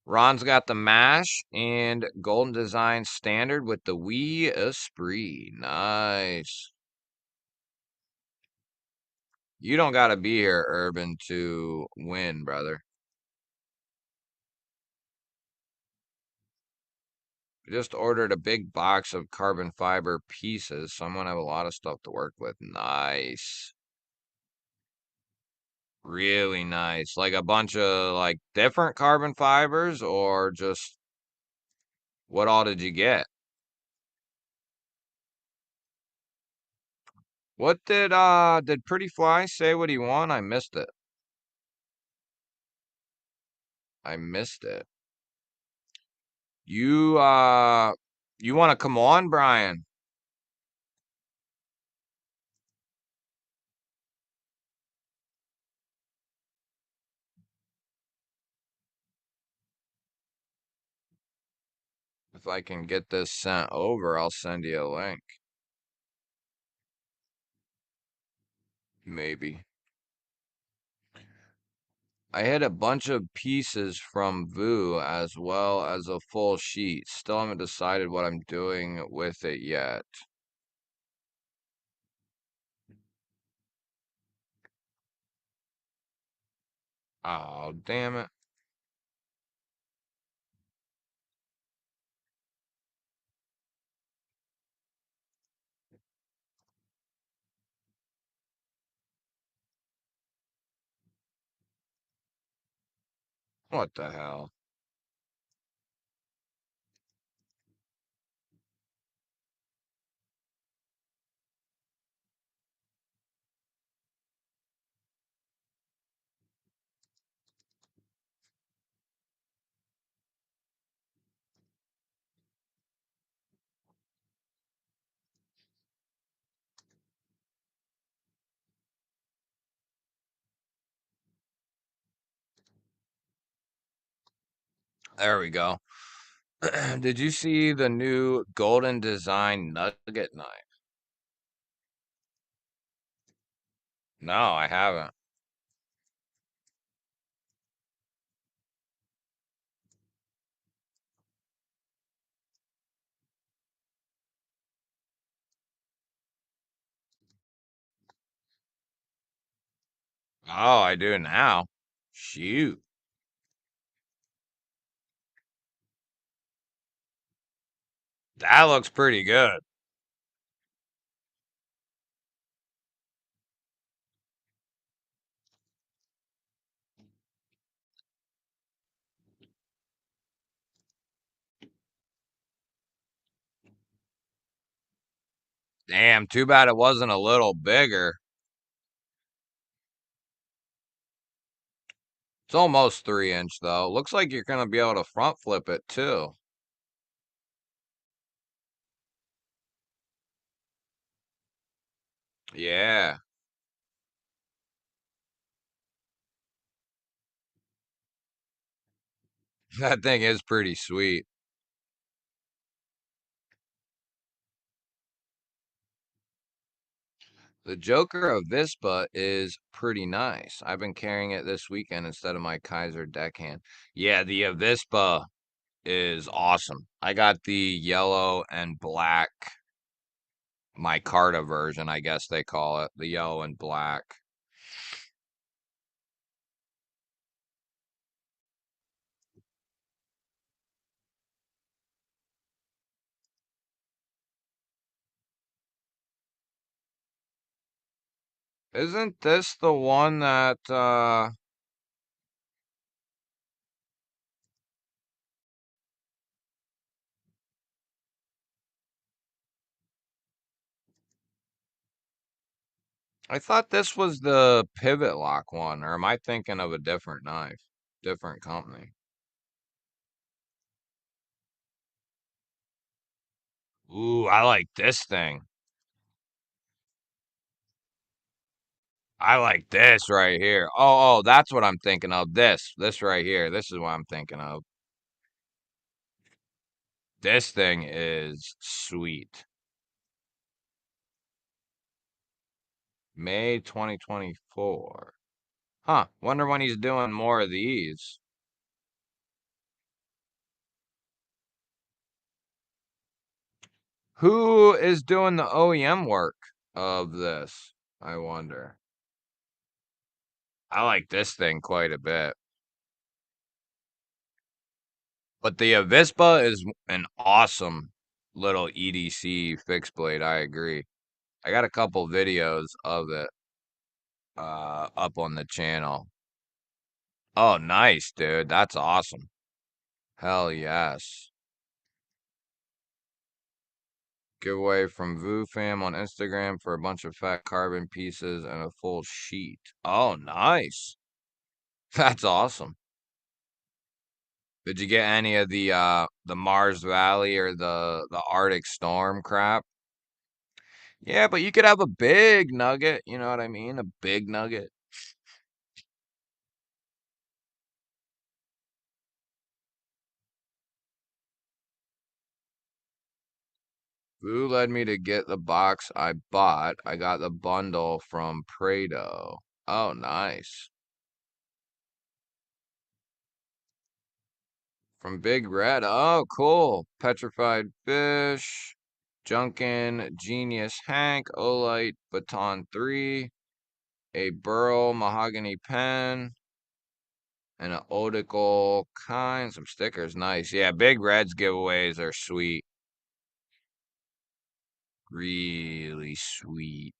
Ron's got the mash and Golden Design Standard with the Wii Esprit. Nice. You don't got to be here, Urban, to win, brother. I just ordered a big box of carbon fiber pieces, so I'm going to have a lot of stuff to work with. Nice. Really nice. Like a bunch of like different carbon fibers or just what all did you get? What did Pretty Fly say what he won? I missed it. I missed it. You you want to come on, Brian? If I can get this sent over, I'll send you a link. Maybe. I had a bunch of pieces from Vu as well as a full sheet. Still haven't decided what I'm doing with it yet. Oh, damn it. What the hell? There we go. Did you see the new golden design nugget knife? No, I haven't. Oh, I do now. Shoot. That looks pretty good. Damn, too bad it wasn't a little bigger. It's almost 3 inch though. Looks like you're gonna be able to front flip it too. Yeah, that thing is pretty sweet. The Joker of Vispa is pretty nice. I've been carrying it this weekend instead of my Kaiser deckhand. Yeah, the Avispa is awesome. I got the yellow and black, my Carta version, I guess they call it. The yellow and black. Isn't this the one that I thought this was the pivot lock one, or am I thinking of a different knife? Different company. Ooh, I like this thing. I like this right here. Oh, that's what I'm thinking of. This right here. This is what I'm thinking of. This thing is sweet. May 2024. Huh. Wonder when he's doing more of these. Who is doing the OEM work of this? I wonder. I like this thing quite a bit. But the Avispa is an awesome little EDC fixed blade. I agree. I got a couple videos of it up on the channel. Oh, nice, dude. That's awesome. Hell yes. Giveaway from Voo Fam on Instagram for a bunch of fat carbon pieces and a full sheet. Oh, nice. That's awesome. Did you get any of the Mars Valley or the Arctic Storm crap? Yeah, but you could have a big nugget, you know what I mean? A big nugget. Who led me to get the box I bought? I got the bundle from Prado. Oh, nice. From Big Red. Oh, cool. Petrified Fish, Junkin, Genius Hank, Olite, Baton 3, a Burl Mahogany Pen, and an Odical Kind. Some stickers. Nice. Yeah, Big Red's giveaways are sweet. Really sweet.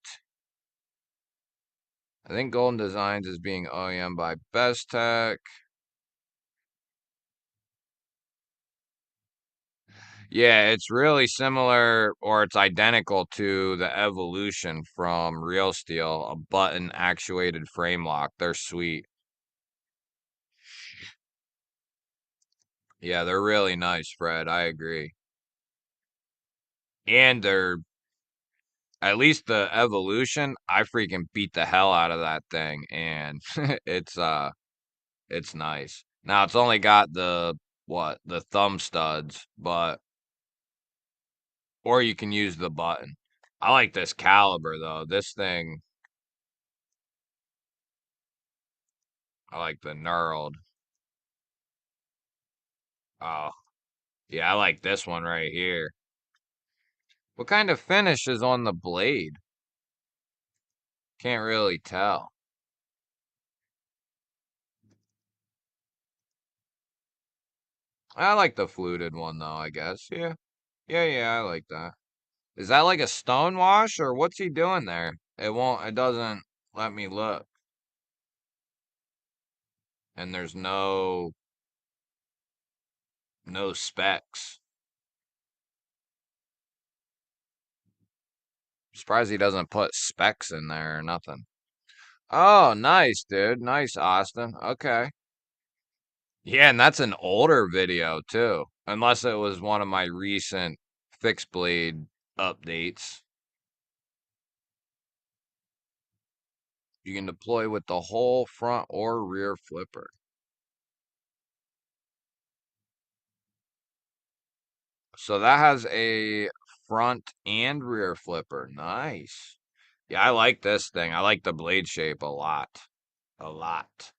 I think Golden Designs is being OEM by Best Tech. Yeah, it's really similar or it's identical to the Evolution from Real Steel, a button actuated frame lock. They're sweet. Yeah, they're really nice, Fred. I agree. And they're at least the Evolution, I freaking beat the hell out of that thing and it's nice. Now it's only got the thumb studs, but or you can use the button. I like this caliber though. This thing, I like the knurled. Oh, yeah, I like this one right here. What kind of finish is on the blade? Can't really tell. I like the fluted one though, I guess. Yeah. Yeah, I like that. Is that like a stone wash or what's he doing there? It doesn't let me look. And there's no specs. Surprised he doesn't put specs in there or nothing. Oh, nice, dude. Nice, Austin. Okay. Yeah, and that's an older video too. Unless it was one of my recent fixed blade updates. You can deploy with the whole front or rear flipper. So that has a front and rear flipper. Nice. Yeah, I like this thing. I like the blade shape a lot. A lot.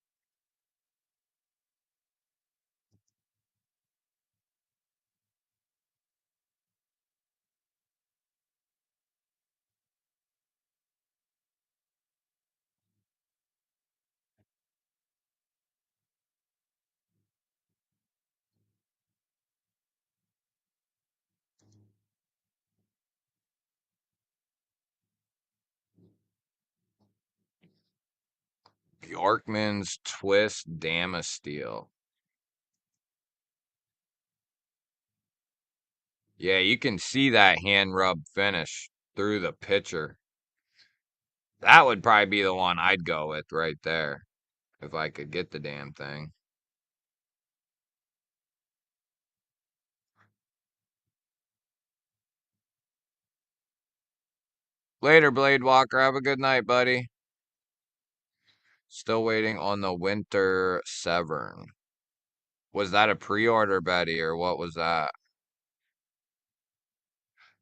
Bjorkman's Twist Damasteel. Yeah, you can see that hand rub finish through the picture. That would probably be the one I'd go with right there if I could get the damn thing. Later, Blade Walker. Have a good night, buddy. Still waiting on the Winter Severn. Was that a pre-order, Betty, or what was that?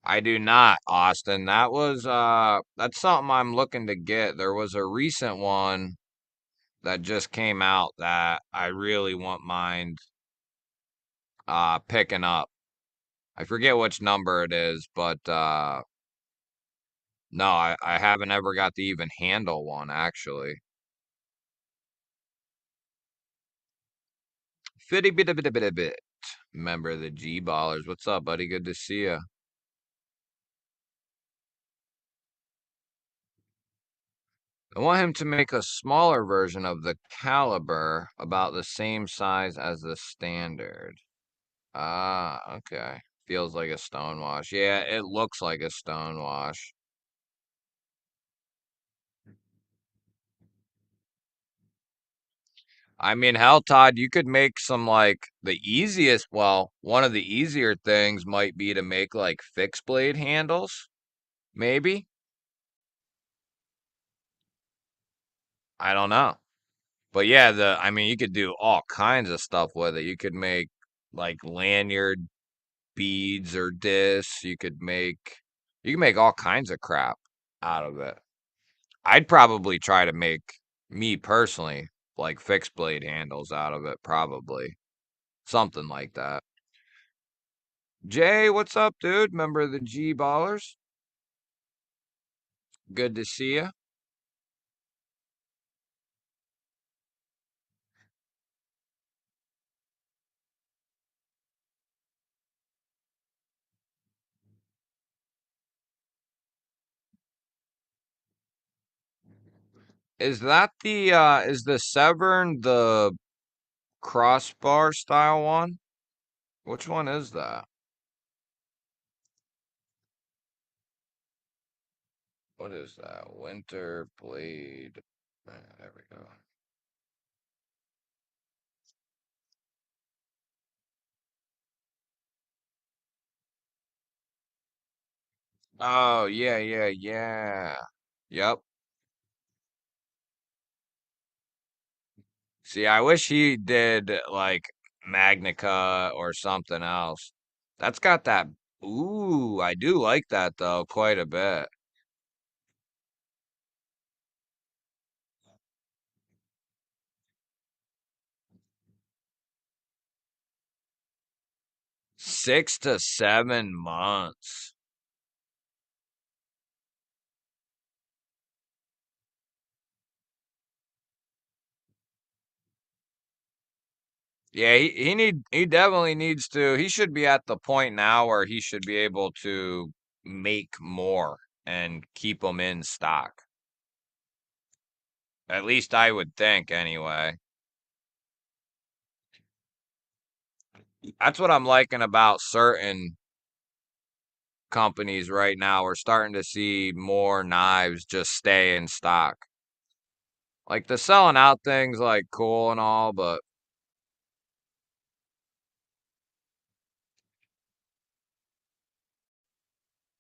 I do not, Austin. That's something I'm looking to get. There was a recent one that just came out that I really want mind picking up. I forget which number it is, but no, I haven't ever got to even handle one actually. Fitty bit a bit a bit a bit. Member of the G Ballers. What's up, buddy? Good to see you. I want him to make a smaller version of the caliber about the same size as the standard. Ah, okay. Feels like a stone wash. Yeah, it looks like a stone wash. I mean, hell, Todd, you could make some like the easiest, well, one of the easier things might be to make like fixed blade handles, maybe. I don't know. But yeah, I mean, you could do all kinds of stuff with it. You could make like lanyard beads or discs. You can make all kinds of crap out of it. I'd probably try to make, me personally, like fixed blade handles out of it, probably. Something like that. Jay, what's up, dude? Member of the G Ballers? Good to see you. Is the Severn the crossbar style one? Which one is that? What is that? Winter Blade. There we go. Oh, yeah, yeah, yeah. Yep. See, I wish he did like Magnica or something else. That's got that. Ooh, I do like that though quite a bit. 6 to 7 months. Yeah, he definitely needs to. He should be at the point now where he should be able to make more and keep them in stock. At least I would think anyway. That's what I'm liking about certain companies right now. We're starting to see more knives just stay in stock. Like the selling out things like cool and all, but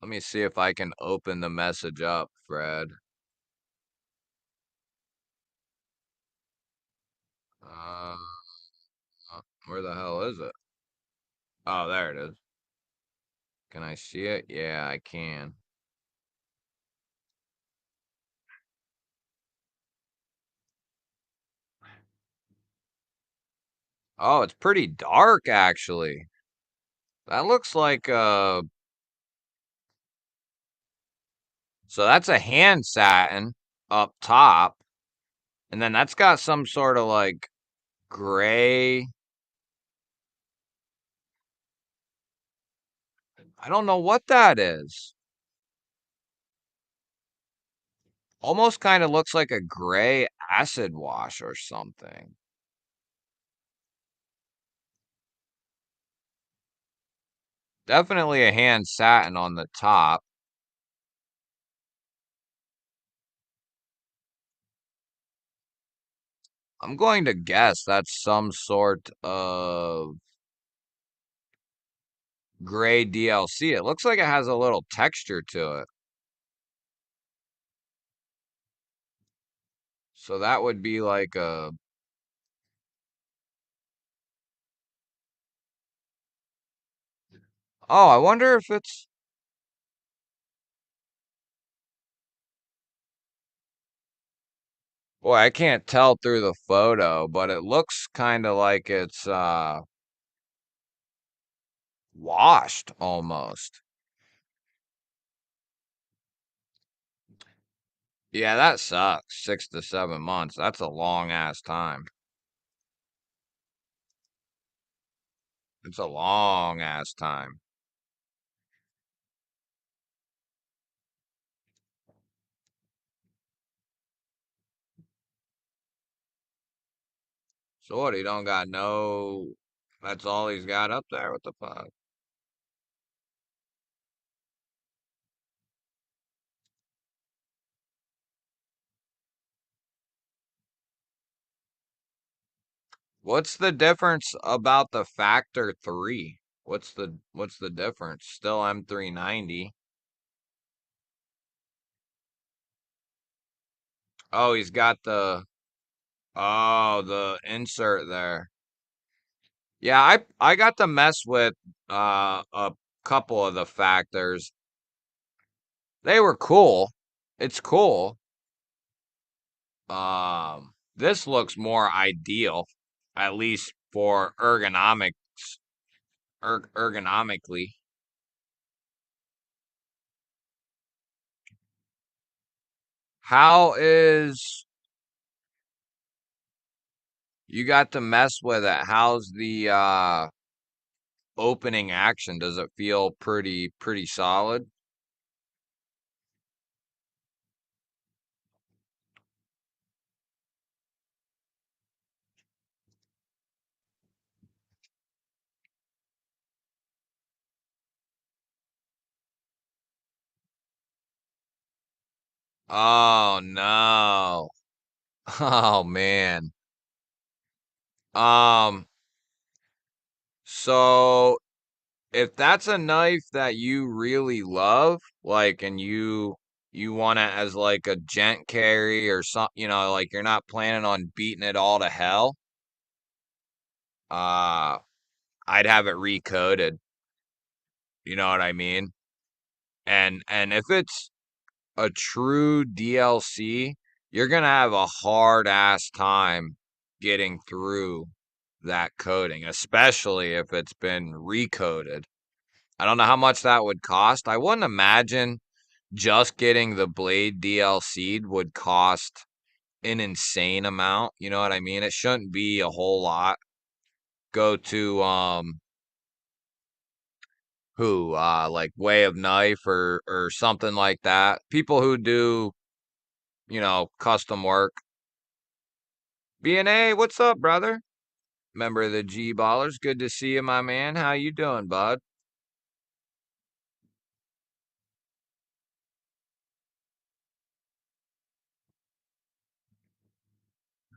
let me see if I can open the message up, Fred. Uh, where the hell is it? Oh, there it is. Can I see it? Yeah, I can. Oh, it's pretty dark actually. That looks like so that's a hand satin up top, and then that's got some sort of like gray. I don't know what that is. Almost kind of looks like a gray acid wash or something. Definitely a hand satin on the top. I'm going to guess that's some sort of gray DLC. It looks like it has a little texture to it. So that would be like a. Oh, I wonder if it's. Boy, I can't tell through the photo, but it looks kind of like it's washed almost. Yeah, that sucks. 6 to 7 months. That's a long ass time. It's a long ass time. So what? He don't got no. That's all he's got up there. What the fuck? What's the difference about the factor 3? What's the difference? Still M390. Oh, he's got the insert there. Yeah, I got to mess with a couple of the factors. They were cool. It's cool. This looks more ideal, at least for ergonomically. How is you got to mess with it? How's the opening action? Does it feel pretty solid? Oh no. Oh man. Um, so if that's a knife that you really love, like, and you want it as like a gent carry or something, like you're not planning on beating it all to hell, uh, I'd have it recoated. You know what I mean? And if it's a true DLC, you're gonna have a hard ass time getting through that coating, especially if it's been recoated. I don't know how much that would cost. I wouldn't imagine just getting the Blade DLC'd would cost an insane amount. You know what I mean? It shouldn't be a whole lot. Go to who like Way of Knife or something like that. People who do, custom work. BNA, what's up, brother? Member of the G Ballers. Good to see you, my man. How you doing, bud?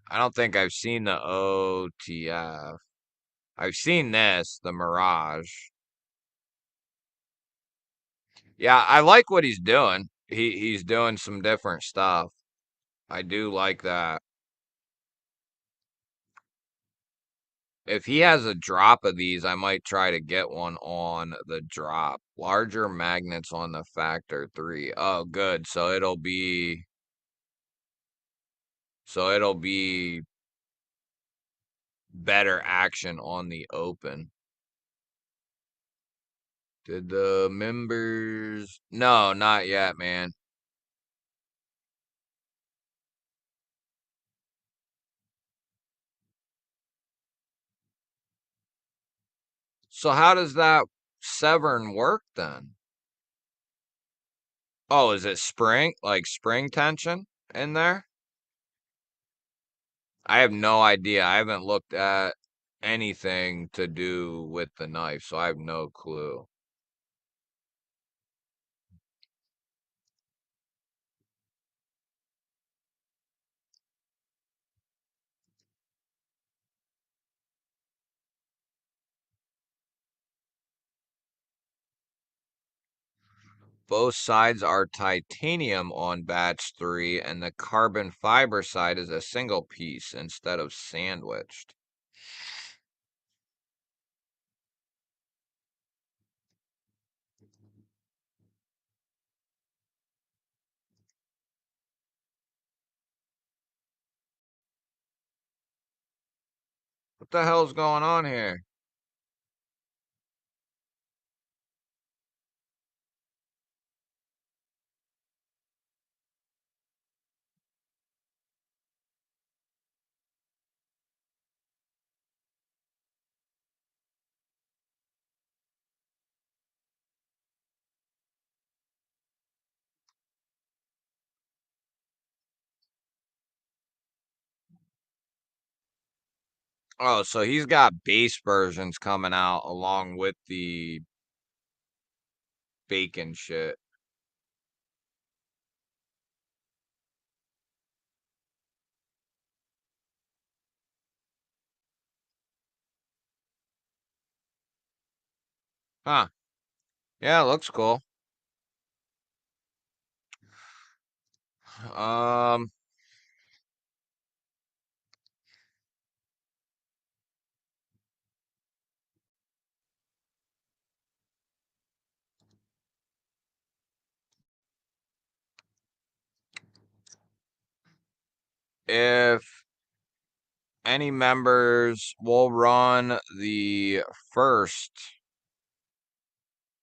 I don't think I've seen the OTF. I've seen this, the Mirage. Yeah, I like what he's doing. He's doing some different stuff. I do like that. If he has a drop of these, I might try to get one on the drop. Larger magnets on the factor 3. Oh, good. So it'll be better action on the open. Did the members? No, not yet, man. So how does that Severn work then? Oh, is it spring, like spring tension in there? I have no idea. I haven't looked at anything to do with the knife, so I have no clue. Both sides are titanium on batch 3, and the carbon fiber side is a single piece instead of sandwiched. What the hell's going on here? Oh, so he's got base versions coming out along with the bacon shit. Huh. Yeah, it looks cool. Um, if any members will run the first,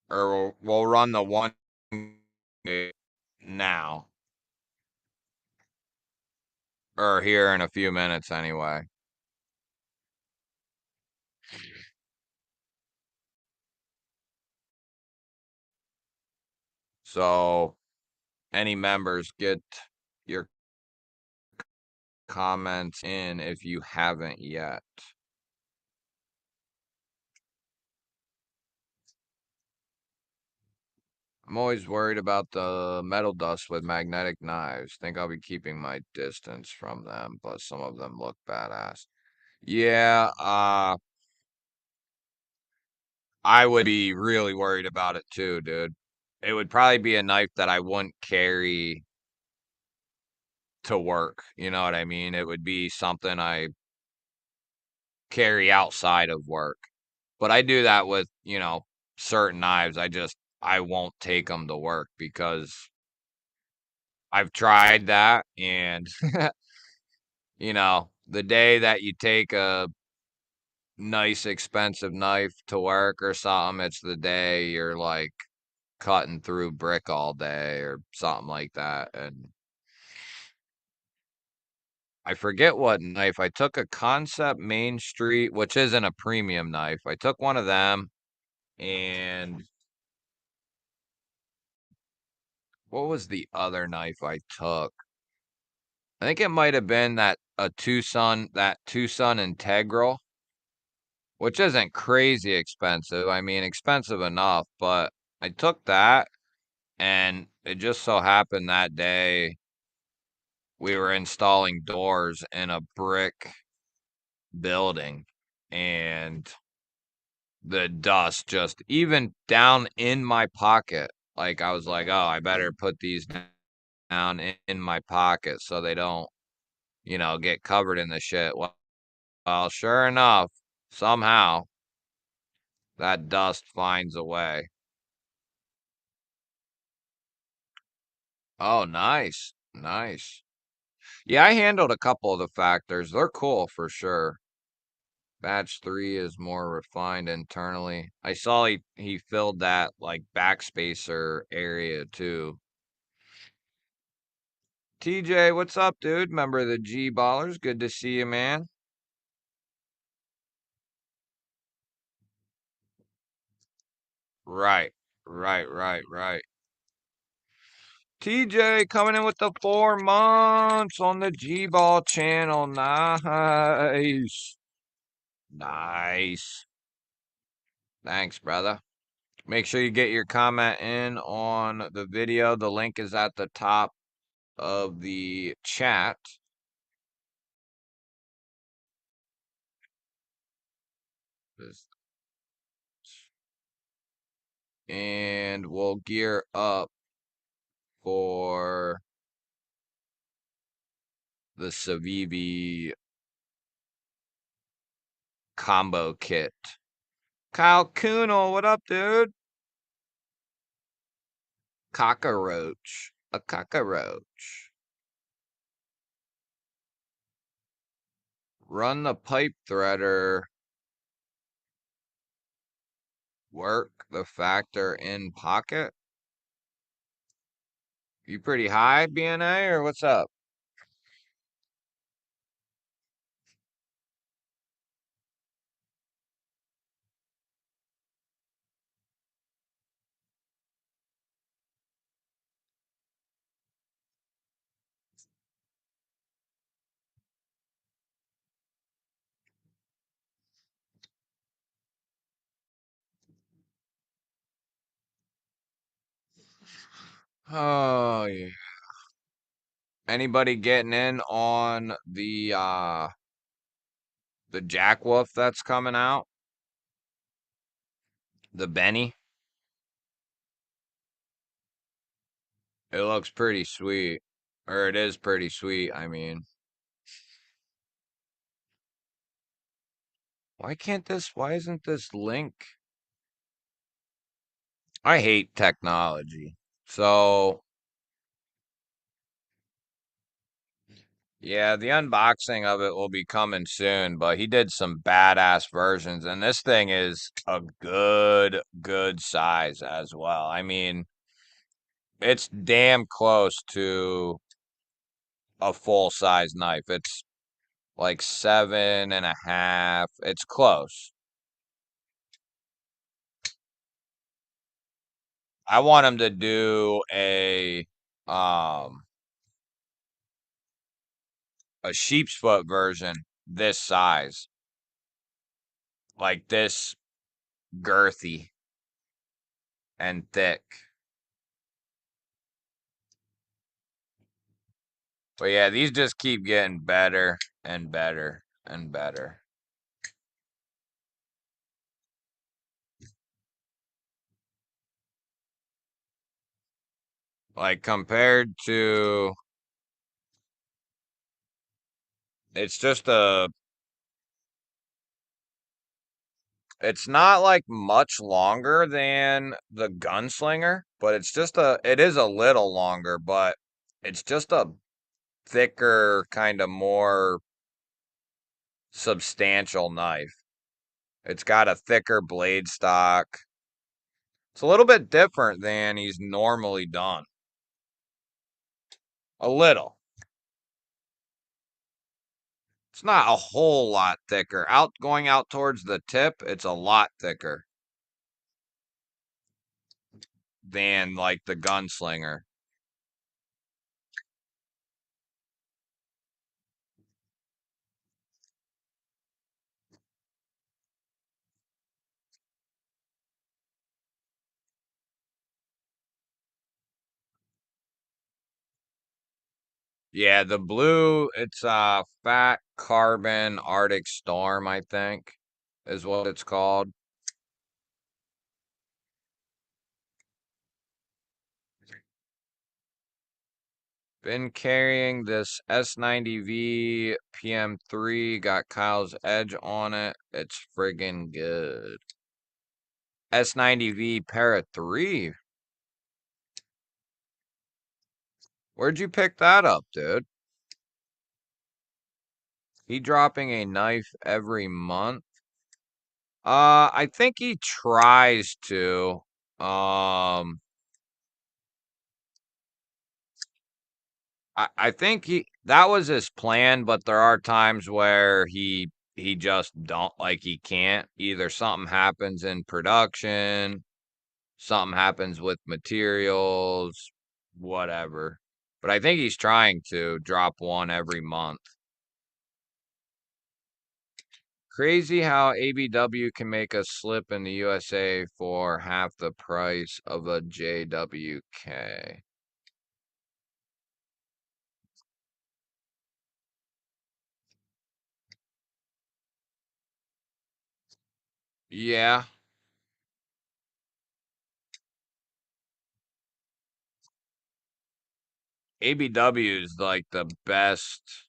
or we'll run the one now, or here in a few minutes anyway. So, any members, get your comments in if you haven't yet. I'm always worried about the metal dust with magnetic knives. Think I'll be keeping my distance from them, but some of them look badass. Yeah, I would be really worried about it too, dude. It would probably be a knife that I wouldn't carry to work. You know what I mean? It would be something I carry outside of work. But I do that with, certain knives. I won't take them to work because I've tried that. And, the day that you take a nice, expensive knife to work or something, it's the day you're like cutting through brick all day or something like that. And I forget what knife. I took a Concept Main Street, which isn't a premium knife. I took one of them, and what was the other knife I took? I think it might have been that Tucson Integral, which isn't crazy expensive. I mean, expensive enough, but I took that, and it just so happened that day we were installing doors in a brick building, and the dust just even down in my pocket. Like, I was like, oh, I better put these down in my pocket so they don't, get covered in the shit. Well, sure enough, somehow that dust finds a way. Oh, nice. Nice. Yeah, I handled a couple of the factors. They're cool for sure. Batch 3 is more refined internally. I saw he filled that like backspacer area too. TJ, what's up, dude? Member of the G Ballers. Good to see you, man. Right. Right, right, right. TJ coming in with the 4 months on the G Ball channel. Nice. Nice. Thanks, brother. Make sure you get your comment in on the video. The link is at the top of the chat. And we'll gear up for the Savivi combo kit. Kyle Kuhnel, what up, dude? Cockroach. A cockroach. Run the pipe threader. Work the factor in pocket. You pretty high, BNA, or what's up? Oh, yeah. Anybody getting in on the Jack Wolf that's coming out? The Benny. It looks pretty sweet. Or it is pretty sweet, I mean. Why isn't this link? I hate technology. So, yeah, the unboxing of it will be coming soon, but he did some badass versions, and this thing is a good size as well. I mean, it's damn close to a full size knife. It's like 7.5. It's close. I want him to do um a sheep's foot version this size, like this girthy and thick. But yeah, these just keep getting better and better and better. Like compared to, it's just it's not like much longer than the gunslinger, but it is a little longer, but it's just a thicker, kind of more substantial knife. It's got a thicker blade stock. It's a little bit different than he's normally done. A little. It's not a whole lot thicker. Going out towards the tip, it's a lot thicker than like the gunslinger. Yeah, the blue, it's fat carbon Arctic Storm, I think, is what it's called. Been carrying this S90V PM3, got Kyle's Edge on it. It's friggin' good. S90V Para 3. Where'd you pick that up, dude? He dropping a knife every month? I think he tries to. Um, I think that was his plan, but there are times where he just don't like he can't. Either something happens in production, something happens with materials, whatever. But I think he's trying to drop one every month. Crazy how ABW can make a slip in the USA for half the price of a JWK. Yeah, ABW is like the best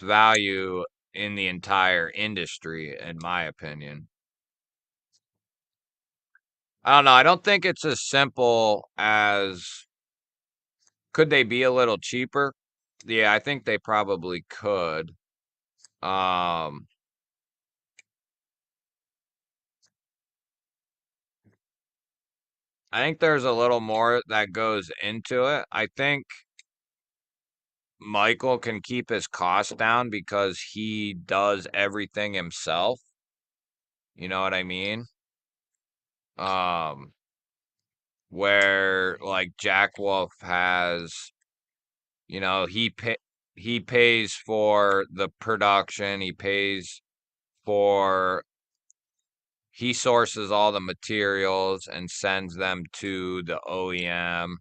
value in the entire industry, in my opinion. I don't know. I don't think it's as simple as could they be a little cheaper? Yeah, I think they probably could. Um, I think there's a little more that goes into it. I think Michael can keep his costs down because he does everything himself. You know what I mean? Um, where like Jack Wolf has, he pays for the production, for he sources all the materials and sends them to the OEM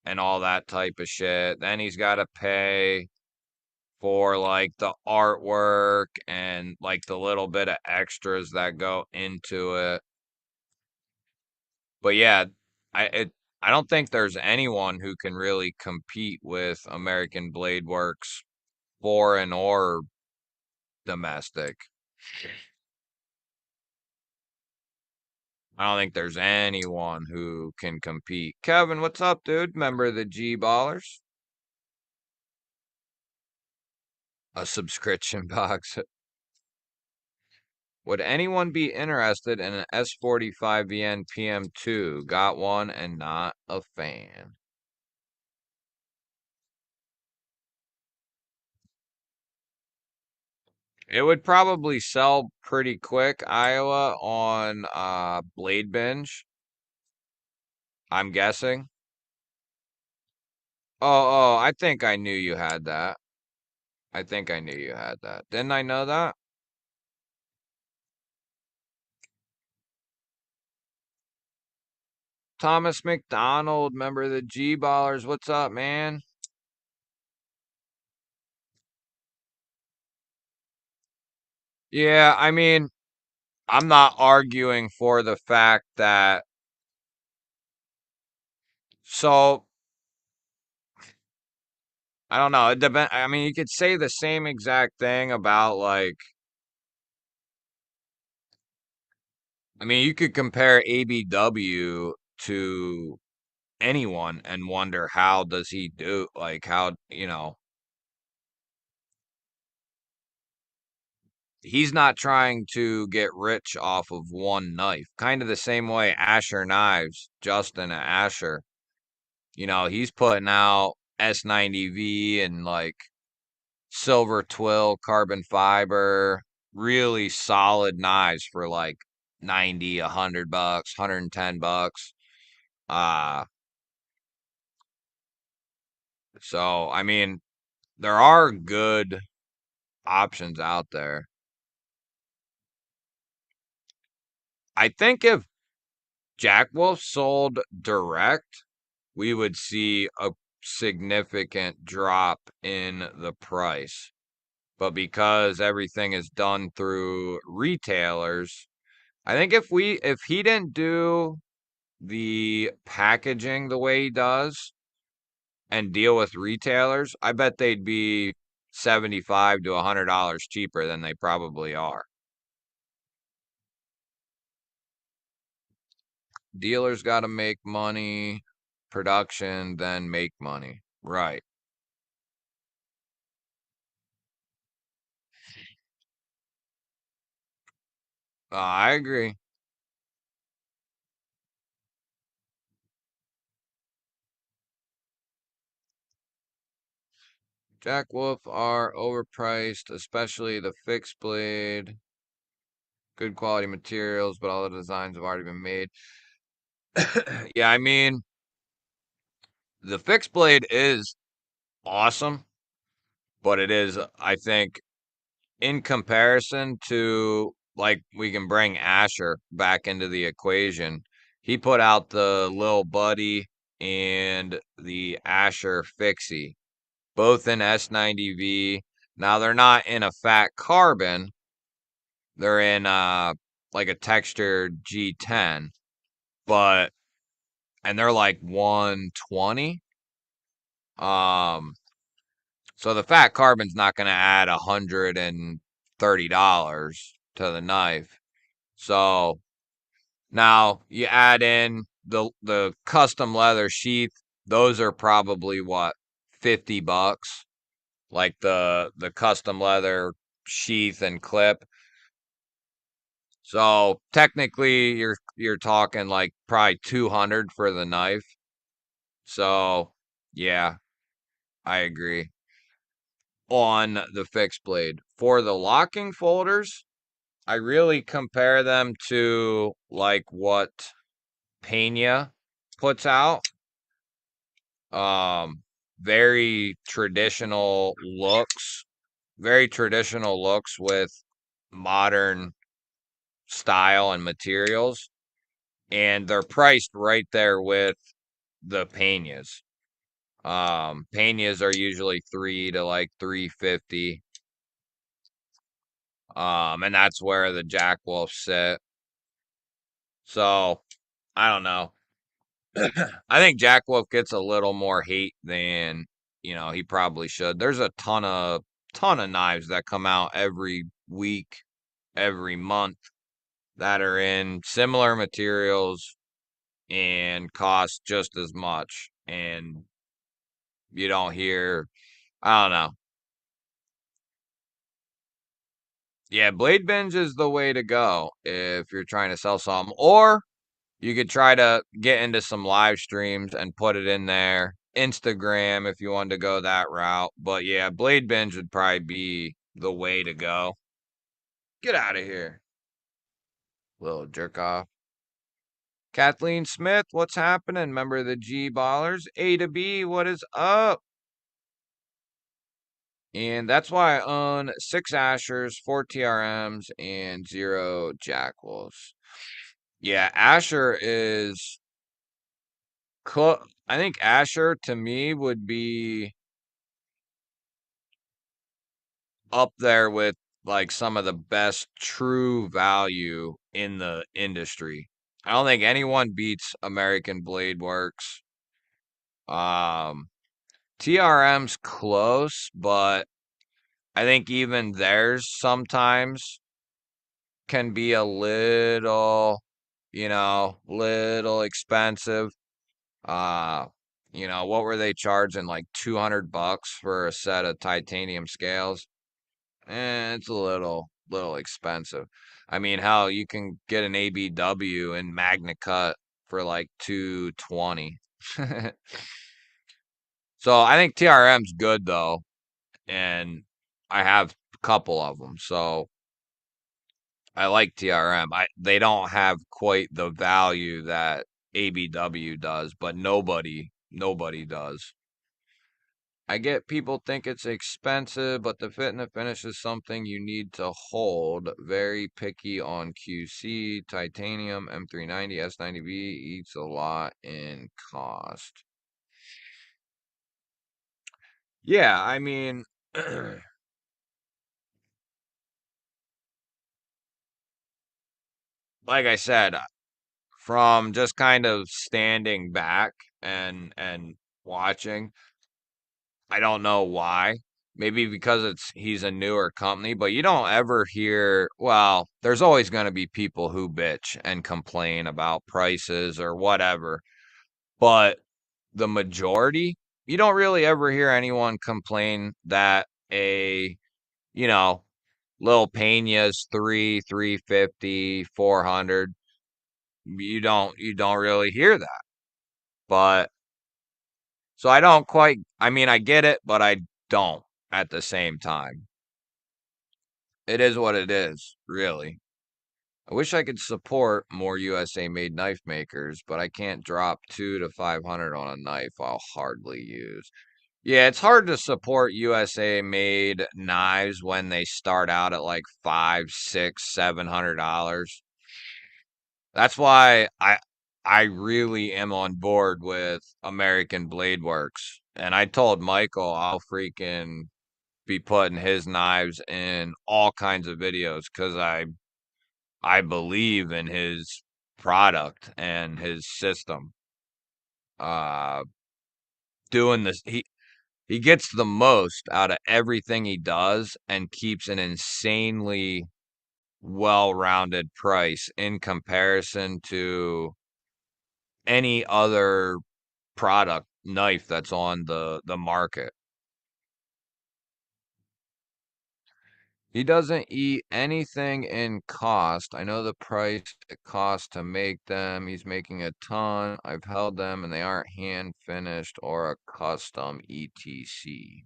and all that type of shit. Then he's got to pay for like the artwork and like the little bit of extras that go into it. But yeah, I don't think there's anyone who can really compete with American Blade Works, foreign or domestic. I don't think there's anyone who can compete. Kevin, what's up, dude? Member of the G Ballers? A subscription box. Would anyone be interested in an S45VN PM2? Got one and not a fan. It would probably sell pretty quick, Iowa, on Blade Binge, I'm guessing. Oh, I think I knew you had that. I think I knew you had that. Didn't I know that? Thomas McDonald, member of the G Ballers. What's up, man? Yeah, I mean, I'm not arguing for the fact that. So, I don't know. It depend. I mean, you could say the same exact thing about like. I mean, you could compare ABW to anyone and wonder how does he do, like, how, he's not trying to get rich off of one knife. Kind of the same way Asher Knives, Justin Asher, he's putting out S90V and like silver twill carbon fiber, really solid knives for like 90, $100, $110. Uh so I mean, there are good options out there. I think if Jack Wolf sold direct, we would see a significant drop in the price. But because everything is done through retailers, I think if he didn't do the packaging the way he does and deal with retailers, I bet they'd be 75 to $100 cheaper than they probably are. Dealers got to make money, production, then make money. Right. I agree. Jack Wolf are overpriced, especially the fixed blade. Good quality materials, but all the designs have already been made. Yeah, I mean, the fixed blade is awesome, but it is, I think, in comparison to, like, we can bring Asher back into the equation. He put out the Lil Buddy and the Asher Fixie, both in S90V. Now they're not in a fat carbon. They're in like a textured G10, but and they're like 120. Um so the fat carbon's not going to add $130 to the knife. So now you add in the custom leather sheath, those are probably what, $50, like the custom leather sheath and clip. So technically you're talking like probably 200 for the knife. So yeah, I agree on the fixed blade. For the locking folders, I really compare them to like what Pena puts out. Um, very traditional looks, very traditional looks with modern style and materials, and they're priced right there with the Peñas. Peñas are usually 3 to like 350. And that's where the Jack Wolves sit. So I don't know. I think Jack Wolf gets a little more hate than he probably should. There's a ton of knives that come out every week, every month that are in similar materials and cost just as much. And you don't hear, I don't know. Yeah, blade binge is the way to go if you're trying to sell something. Or you could try to get into some live streams and put it in there. Instagram if you wanted to go that route. But yeah, blade binge would probably be the way to go. Get out of here, little jerk off. Kathleen Smith, what's happening? Member of the G Ballers. A to B, what is up? And that's why I own 6 Ashers, 4 TRMs, and 0 Jackwolves. Yeah, Asher is. I think Asher to me would be up there with like some of the best true value in the industry. I don't think anyone beats American Blade Works. Um, TRM's close, but I think even theirs sometimes can be a little expensive. Uh, what were they charging? Like $200 for a set of titanium scales? It's a little expensive. I mean, hell, you can get an ABW in Magna Cut for like 220. So I think TRM's good though, and I have a couple of them. So I like TRM. They don't have quite the value that ABW does, but nobody does. I get people think it's expensive, but the fit and the finish is something you need to hold. Very picky on QC. Titanium M390 S90V eats a lot in cost. Yeah, I mean, like I said, from just kind of standing back and watching, I don't know why. Maybe because he's a newer company, but you don't ever hear, well, there's always going to be people who bitch and complain about prices or whatever. But the majority, you don't really ever hear anyone complain that you know, little Pena's 350, 400. You don't really hear that. But so I mean, I get it, but I don't at the same time. It is what it is, really. I wish I could support more USA made knife makers, but I can't drop 2 to 500 on a knife I'll hardly use. Yeah, it's hard to support USA made knives when they start out at like 5, 6, $700. That's why I really am on board with American Blade Works. And I told Michael I'll freaking be putting his knives in all kinds of videos because I believe in his product and his system. Uh, doing this, he gets the most out of everything he does and keeps an insanely well-rounded price in comparison to any other product knife that's on the market. He doesn't eat anything in cost. I know the price it costs to make them. He's making a ton. I've held them and they aren't hand finished or a custom ETC.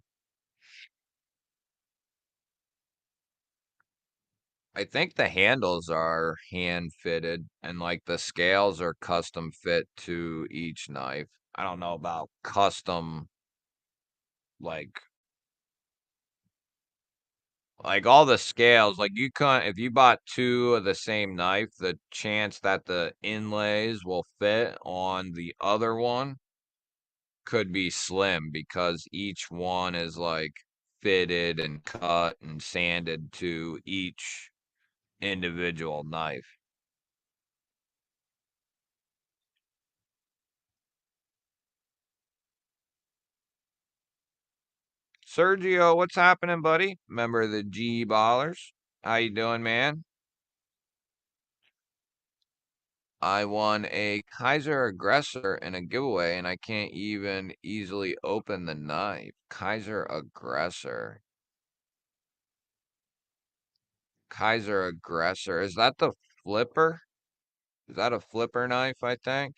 I think the handles are hand fitted and like the scales are custom fit to each knife. I don't know about custom like all the scales, like you can't, if you bought two of the same knife, the chance that the inlays will fit on the other one could be slim because each one is like fitted and cut and sanded to each individual knife. Sergio, what's happening, buddy? Member of the G Ballers. How you doing, man? I won a Kaiser Aggressor in a giveaway, and I can't even easily open the knife. Kaiser Aggressor. Kaiser Aggressor. Is that the flipper? Is that a flipper knife, I think?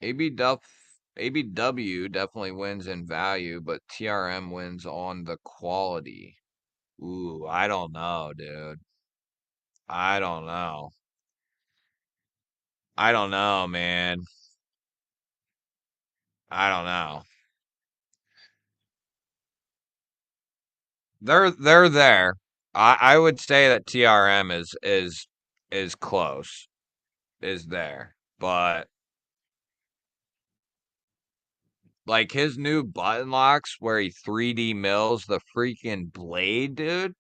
ABW definitely wins in value, but TRM wins on the quality. Ooh, I don't know, dude. I don't know. I don't know, man. I don't know. They're there. I would say that TRM is close, is there. But like his new button locks where he 3D mills the freaking blade, dude.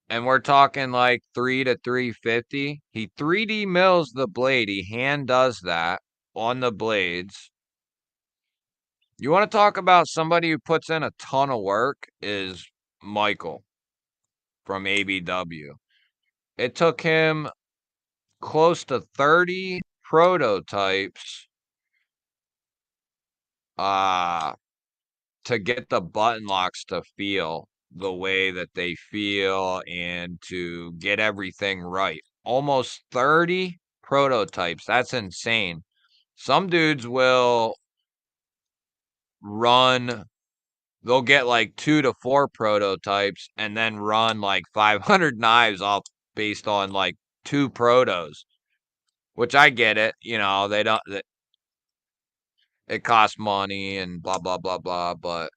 And we're talking like 3 to 350. He 3D mills the blade. He hand does that on the blades. You want to talk about somebody who puts in a ton of work is Michael from ABW. It took him close to 30 prototypes uh to get the button locks to feel the way that they feel and to get everything right. Almost 30 prototypes. That's insane. Some dudes will run, they'll get like 2 to 4 prototypes and then run like 500 knives off based on like 2 protos, which I get it. You know, they don't, it costs money and blah, blah, blah, blah. But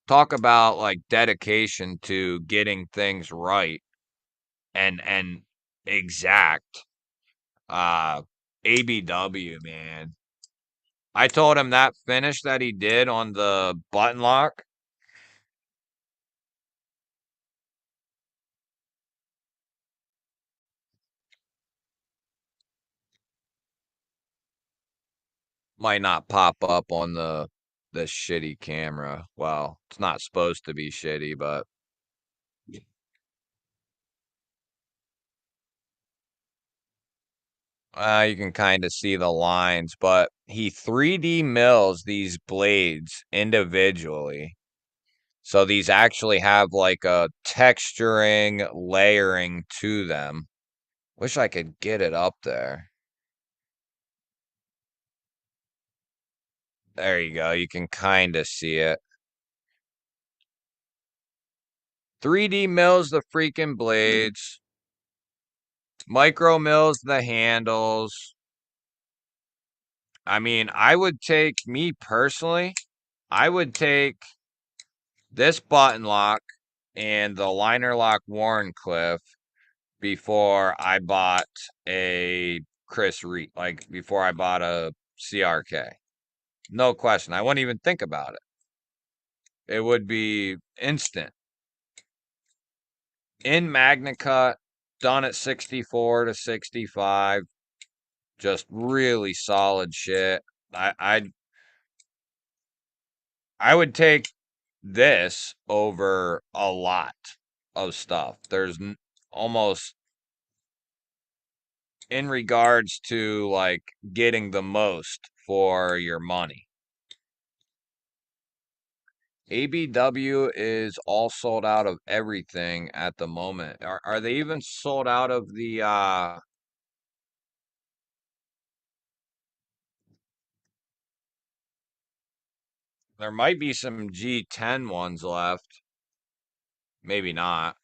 talk about like dedication to getting things right and exact. Uh, ABW, man. I told him that finish that he did on the button lock might not pop up on the shitty camera. Well, it's not supposed to be shitty, but you can kind of see the lines. But he 3D mills these blades individually. So these actually have like a texturing, layering to them. Wish I could get it up there. There you go. You can kind of see it. 3D mills the freaking blades. Micro mills the handles. I mean, I would take, me personally, I would take this button lock and the liner lock Warncliffe before I bought a Chris Reed, like before I bought a CRK. No question. I wouldn't even think about it. It would be instant. In MagnaCut, done at 64 to 65. Just really solid shit. I I I would take this over a lot of stuff. There's almost in regards to like getting the most for your money. ABW is all sold out of everything at the moment. Are they even sold out of the there might be some G10 ones left. Maybe not.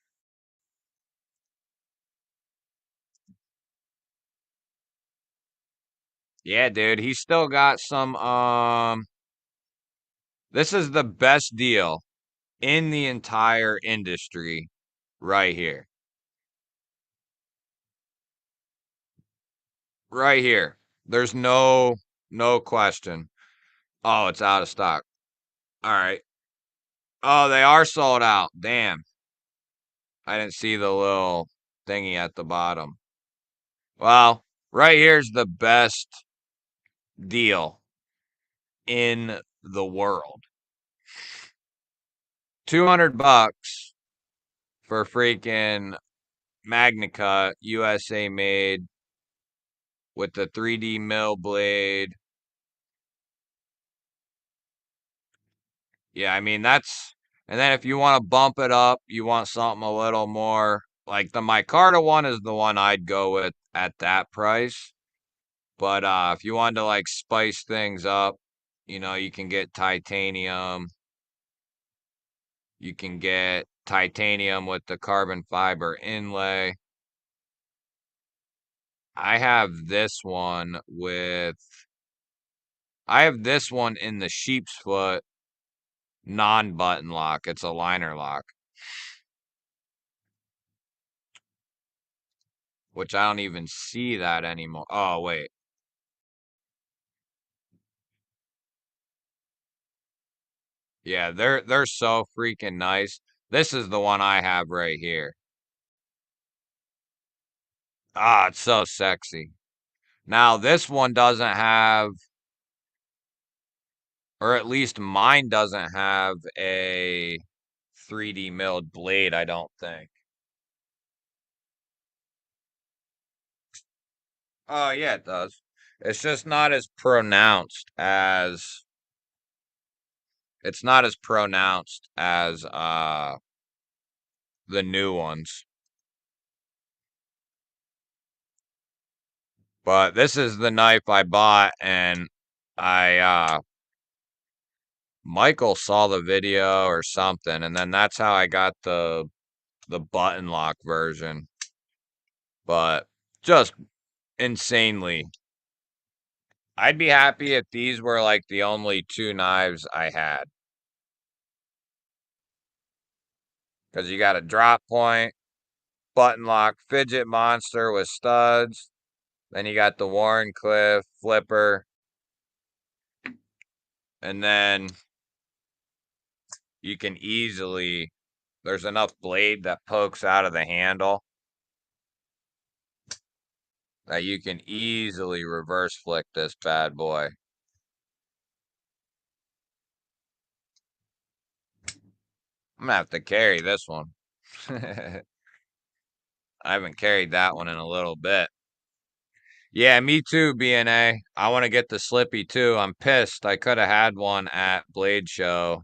Yeah, dude, he's still got some this is the best deal in the entire industry right here. right here. There's no question. Oh, it's out of stock. All right. Oh, they are sold out. Damn. I didn't see the little thingy at the bottom. Well, right here's the best deal in the world. 200 bucks for freaking MagnaCut USA made with the 3D mill blade. Yeah, I mean that's and then if you want to bump it up, you want something a little more like the micarta one is the one I'd go with at that price. But if you wanted to like spice things up, you can get titanium. You can get titanium with the carbon fiber inlay. I have this one with I have this one in the sheep's foot non-button lock. It's a liner lock, which I don't even see that anymore. Oh, wait. Yeah, they're so freaking nice. This is the one I have right here. Ah, it's so sexy. Now, this one doesn't have, or at least mine doesn't have a 3D milled blade, I don't think. Oh, yeah, it does. It's just not as pronounced as it's not as pronounced as the new ones. But this is the knife I bought and I Michael saw the video or something and then that's how I got the button lock version. But just insanely. I'd be happy if these were like the only two knives I had. Because you got a drop point, button lock fidget monster with studs. Then you got the Warncliffe flipper. And then you can easily, there's enough blade that pokes out of the handle that you can easily reverse flick this bad boy. I'm gonna have to carry this one. I haven't carried that one in a little bit. Yeah, me too, BNA. I want to get the Slippy too. I'm pissed. I could have had one at Blade Show.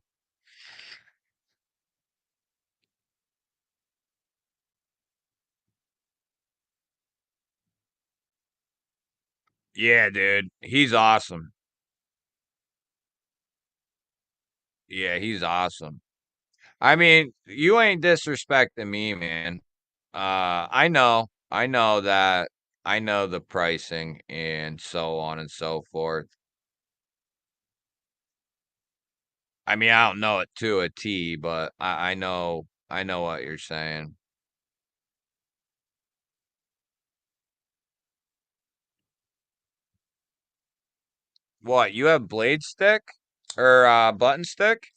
Yeah, dude. He's awesome. Yeah, he's awesome. I mean, you ain't disrespecting me, man. I know that I know the pricing and so on and so forth. I mean, I don't know it to a T, but I know what you're saying. What, you have blade stick or button stick?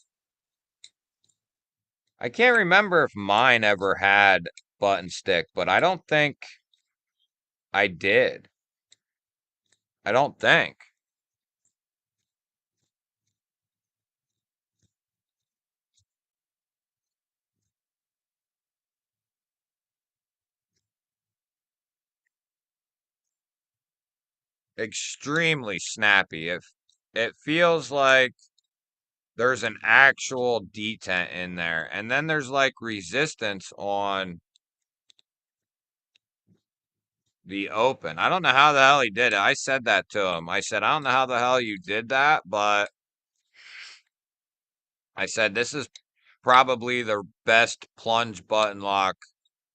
I can't remember if mine ever had button stick, but I don't think I did. I don't think. Extremely snappy. If it feels like there's an actual detent in there, and then there's like resistance on the open. I don't know how the hell he did it. I said that to him. I said, I don't know how the hell you did that, but I said, this is probably the best plunge button lock,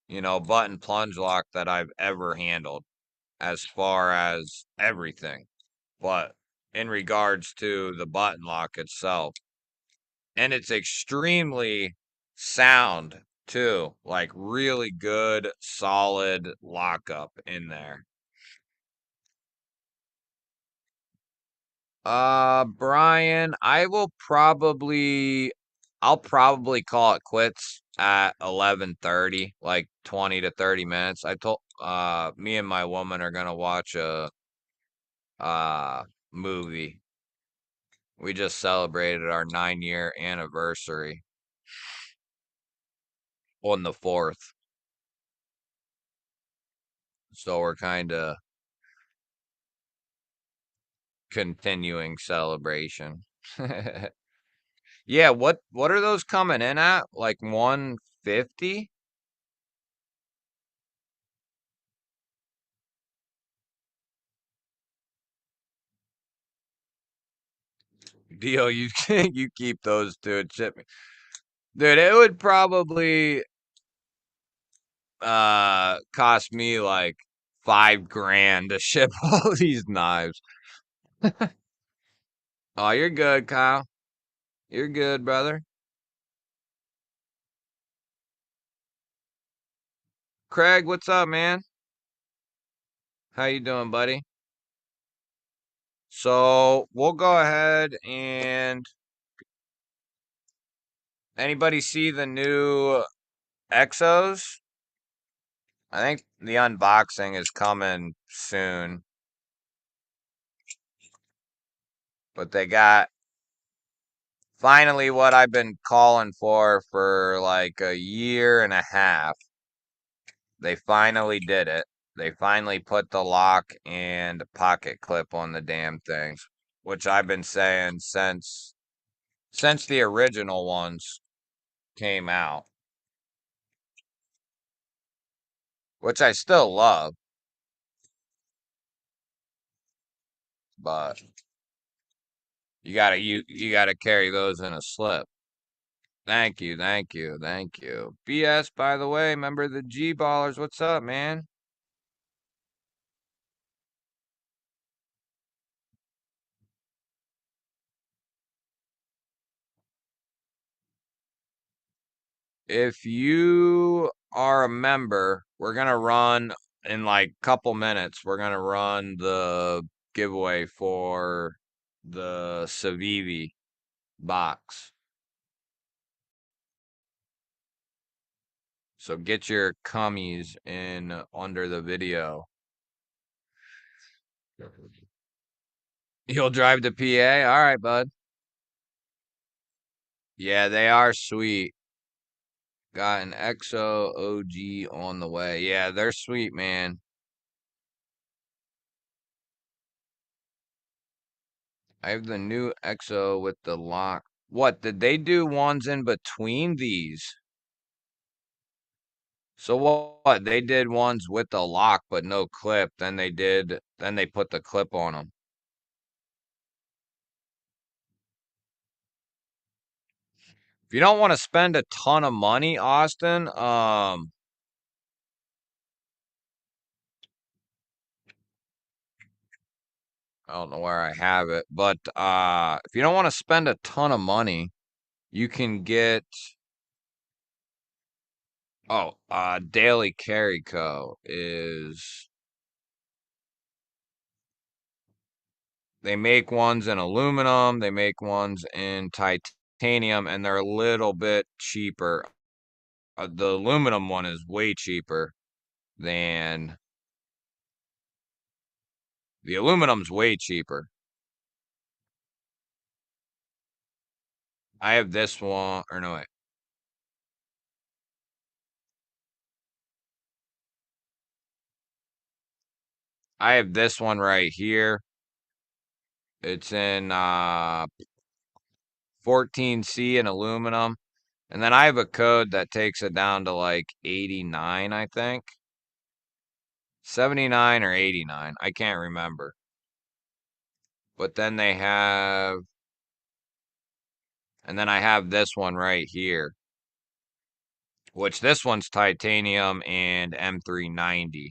button plunge lock that I've ever handled as far as everything. But in regards to the button lock itself, and it's extremely sound too, like really good, solid lockup in there. Brian, I'll probably call it quits at 11:30, like 20 to 30 minutes. I told me and my woman are gonna watch a uh movie. We just celebrated our 9-year anniversary on the 4th. So we're kind of continuing celebration. Yeah, what are those coming in at? Like 150? Deal, you you keep those two and ship me. Dude, it would probably cost me like 5 grand to ship all these knives. Oh, you're good, Kyle. You're good, brother. Craig, what's up, man? How you doing, buddy? So we'll go ahead and anybody see the new Exos? I think the unboxing is coming soon, but they got finally what I've been calling for like a year and a half. They finally did it. They finally put the lock and pocket clip on the damn things, which I've been saying since the original ones came out, which I still love, but you gotta carry those in a slip. Thank you, thank you, thank you. BS, by the way, member of the G Ballers. What's up, man? If you are a member, we're gonna run in like couple minutes. We're gonna run the giveaway for the Savivi box. So get your cummies in under the video. You'll drive to PA? All right, bud. Yeah, they are sweet. Got an XO OG on the way. Yeah, they're sweet, man. I have the new XO with the lock. What, did they do ones in between these? So what? They did ones with the lock but no clip. Then they put the clip on them. If you don't want to spend a ton of money, Austin, I don't know where I have it, but if you don't want to spend a ton of money, you can get Daily Carry Co. is they make ones in aluminum, they make ones in titanium, and they're a little bit cheaper. The aluminum one is way cheaper than the aluminum's way cheaper. I have this one, or no, wait. I have this one right here. It's in 14C in aluminum. And then I have a code that takes it down to like 89, I think. 79 or 89. I can't remember. But then and then I have this one right here, which this one's titanium and M390.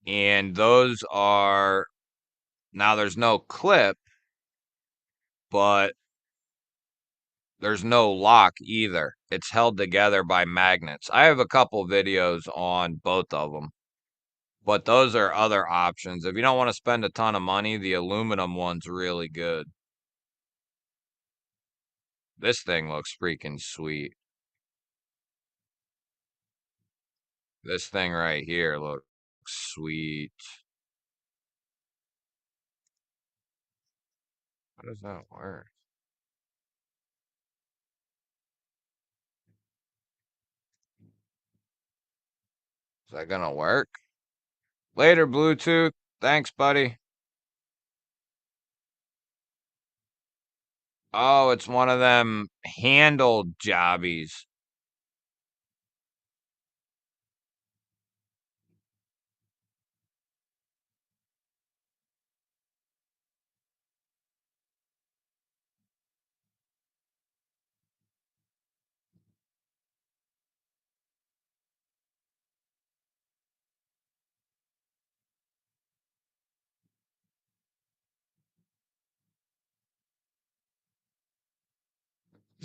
And those are, now there's no clip, but there's no lock either. it's held together by magnets. I have a couple videos on both of them, but those are other options. If you don't want to spend a ton of money, the aluminum one's really good. This thing looks freaking sweet. This thing right here looks sweet. How does that work? Is that gonna work? Later, Bluetooth. Thanks, buddy. Oh, it's one of them handle jobbies.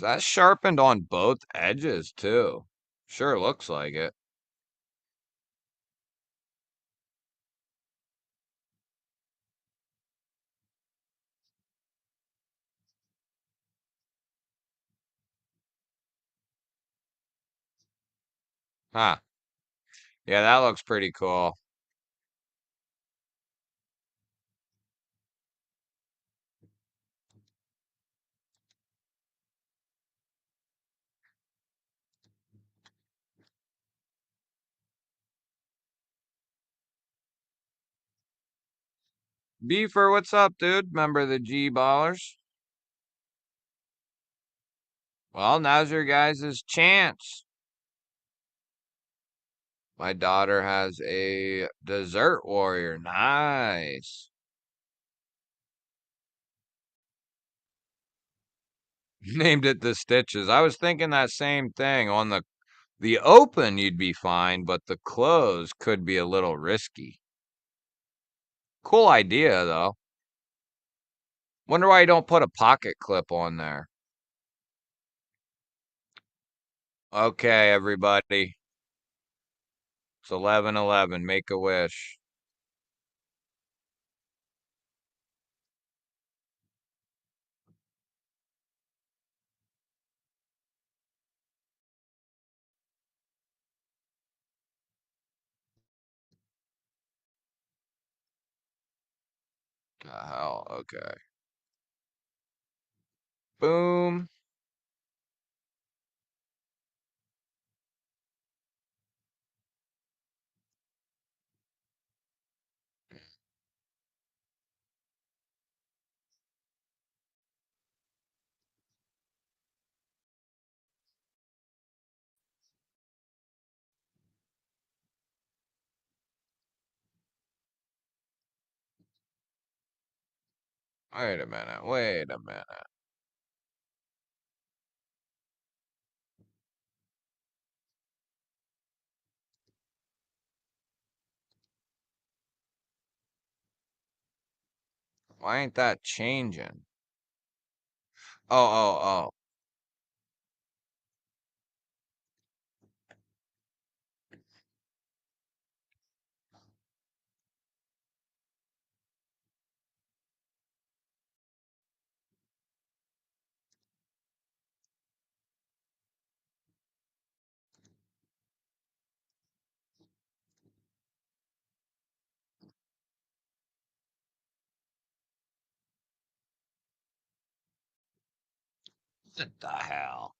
Is that sharpened on both edges, too? Sure looks like it. Huh. Yeah, that looks pretty cool. Beefer, what's up, dude? Member of the G Ballers? Well, now's your guys' chance. My daughter has a dessert warrior. Nice. Named it the Stitches. I was thinking that same thing. On the open, you'd be fine, but the close could be a little risky. Cool idea, though. Wonder why you don't put a pocket clip on there. Okay, everybody. It's 11:11. Make a wish. The hell? Okay. Boom. Wait a minute. Wait a minute. Why ain't that changing? Oh, oh, what the hell?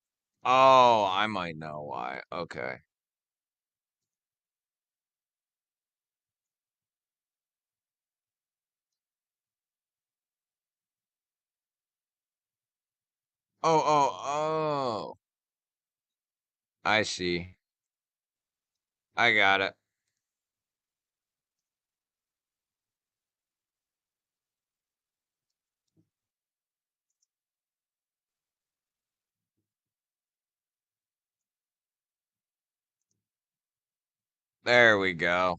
Oh, I might know why. Okay. Oh, oh, oh. I see. I got it. There we go.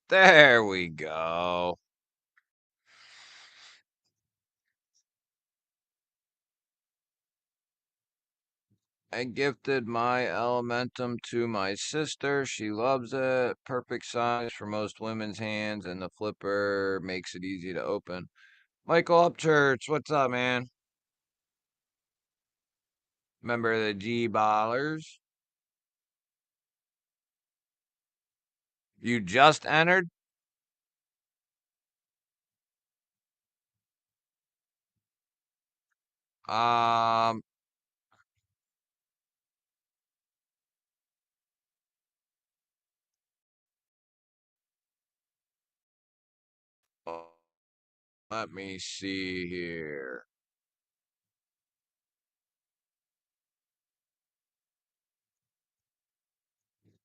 There we go. I gifted my Elementum to my sister. She loves it. Perfect size for most women's hands, and the flipper makes it easy to open. Michael Upchurch, what's up, man? Member of the G Ballers. You just entered? Um, let me see here.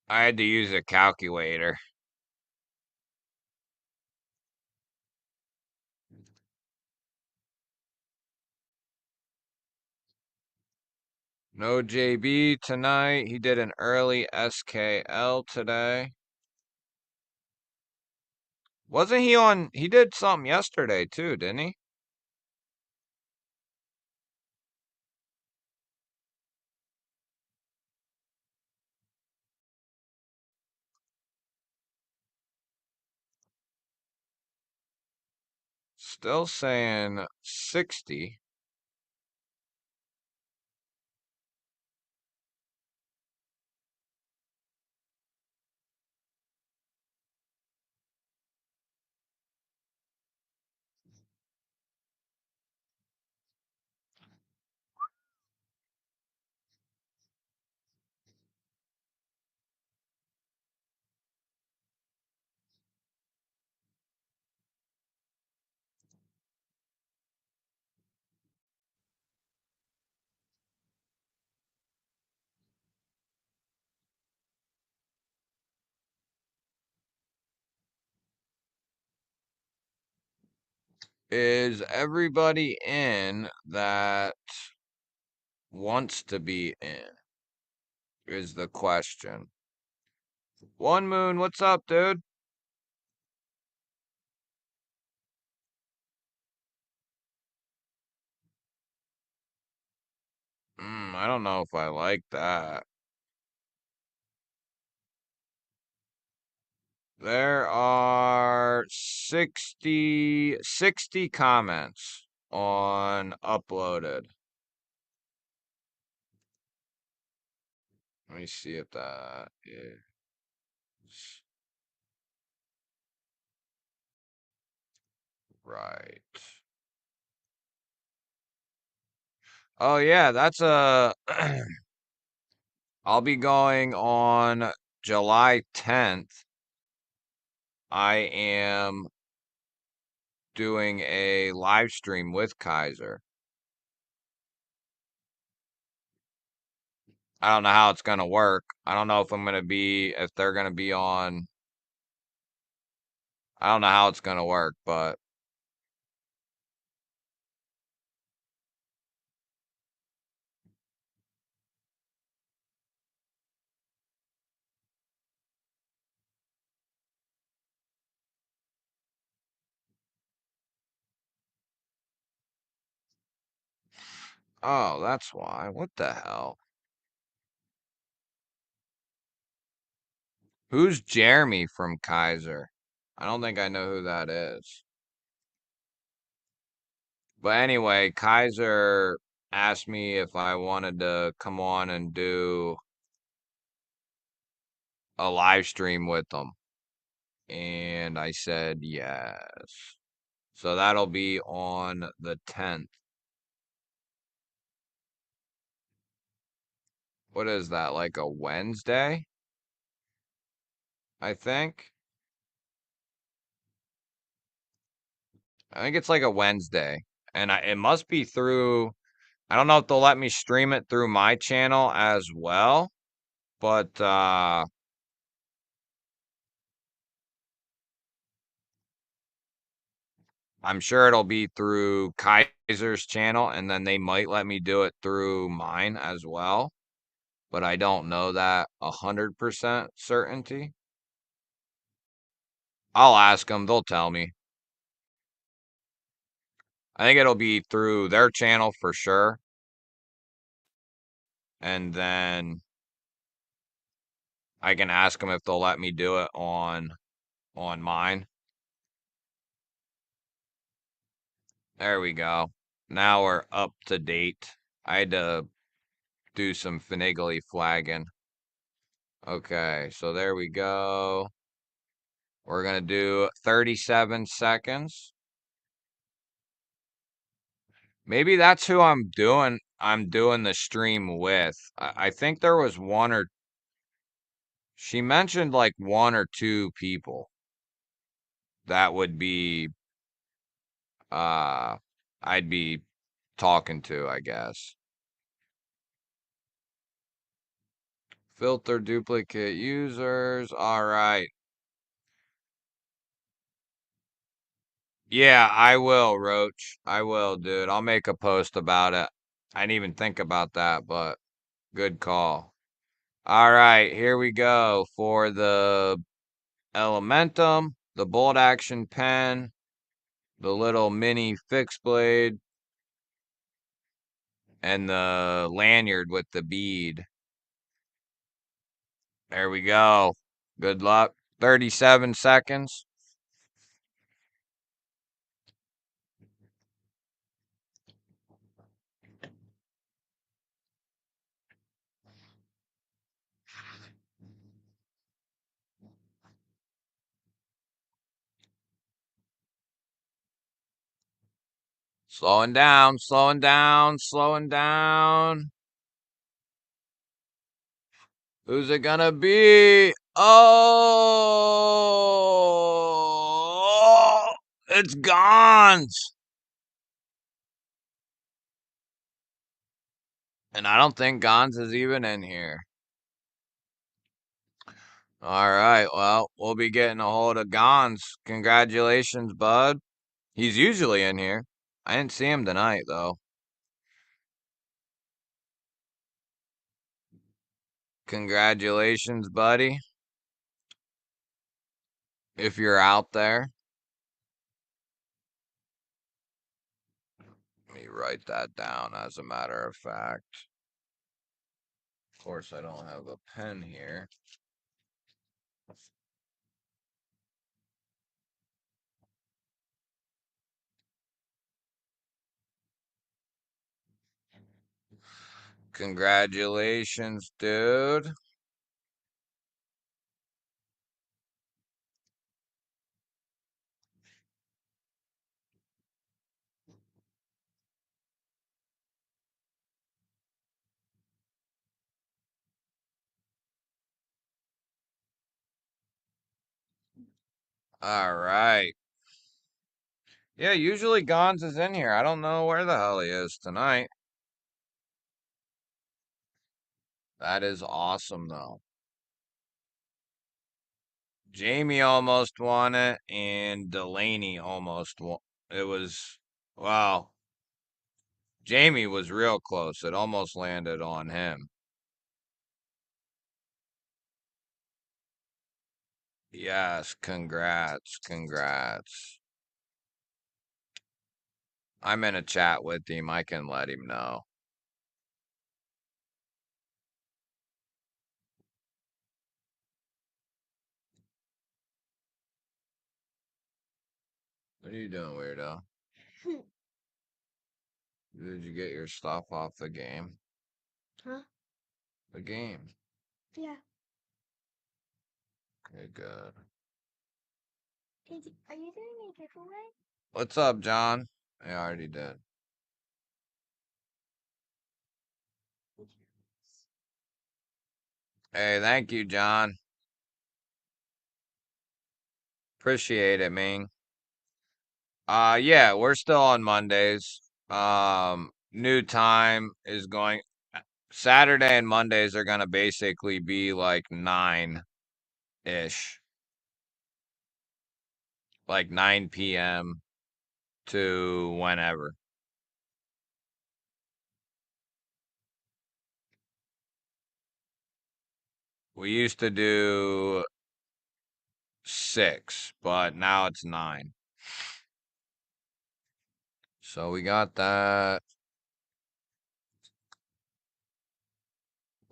I had to use a calculator. No JB tonight. He did an early SKL today. Wasn't he on? He did something yesterday too, didn't he? Still saying 60. Is everybody in that wants to be in? Is the question. One Moon, what's up, dude? I don't know if I like that. There are 60 comments on uploaded. Let me see if that is right. Oh yeah, that's a I'll be going on July 10th. I am doing a live stream with Kaiser. I don't know how it's going to work. I don't know if if they're going to be on. I don't know how it's going to work, but oh, that's why. What the hell? Who's Jeremy from Kaiser? I don't think I know who that is. But anyway, Kaiser asked me if I wanted to come on and do a live stream with them. And I said yes. So that'll be on the 10th. What is that, like a Wednesday? I think. I think it's like a Wednesday. And it must be through, I don't know if they'll let me stream it through my channel as well, but I'm sure it'll be through Kaiser's channel, and then they might let me do it through mine as well. But I don't know that 100% certainty. I'll ask them, they'll tell me. I think it'll be through their channel for sure. and then I can ask them if they'll let me do it on mine. There we go. Now we're up to date. I had to do some finagly flagging. Okay, so there we go. We're gonna do 37 seconds. Maybe that's who I'm doing the stream with. I think there was she mentioned like one or two people that would be uh I'd be talking to, I guess. Filter duplicate users. All right. Yeah, I will, Roach. I will, dude. I'll make a post about it. I didn't even think about that, but good call. All right, here we go for the Elementum, the bolt action pen, the little mini fixed blade, and the lanyard with the bead. There we go. Good luck. 37 seconds. Slowing down, slowing down, slowing down. Who's it gonna be? Oh, it's Gons. And I don't think Gons is even in here. All right, well, we'll be getting a hold of Gons. Congratulations, bud. He's usually in here. I didn't see him tonight, though. Congratulations, buddy. If you're out there, let me write that down as a matter of fact. Of course, I don't have a pen here. Congratulations, dude. All right. Yeah, usually Gons is in here. I don't know where the hell he is tonight. That is awesome, though. Jamie almost won it, and Delaney almost won. It was, wow. Jamie was real close. It almost landed on him. Yes, congrats, congrats. I'm in a chat with him. I can let him know. What are you doing, weirdo? Did you get your stuff off the game? Huh? The game. Yeah. Okay, good. Are you doing a giveaway? What's up, John? I already did. Hey, thank you, John. Appreciate it, Ming. Yeah, we're still on Mondays. New time is going Saturday and Mondays are gonna basically be like 9-ish. Like 9 p.m. to whenever. We used to do 6, but now it's 9. So we got that.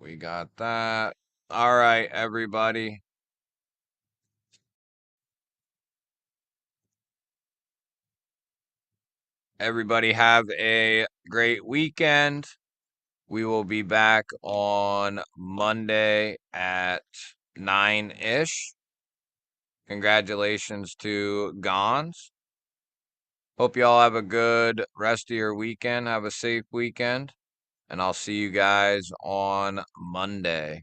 We got that. All right, everybody. Everybody have a great weekend. We will be back on Monday at 9-ish. Congratulations to Gons. Hope you all have a good rest of your weekend. Have a safe weekend. And I'll see you guys on Monday.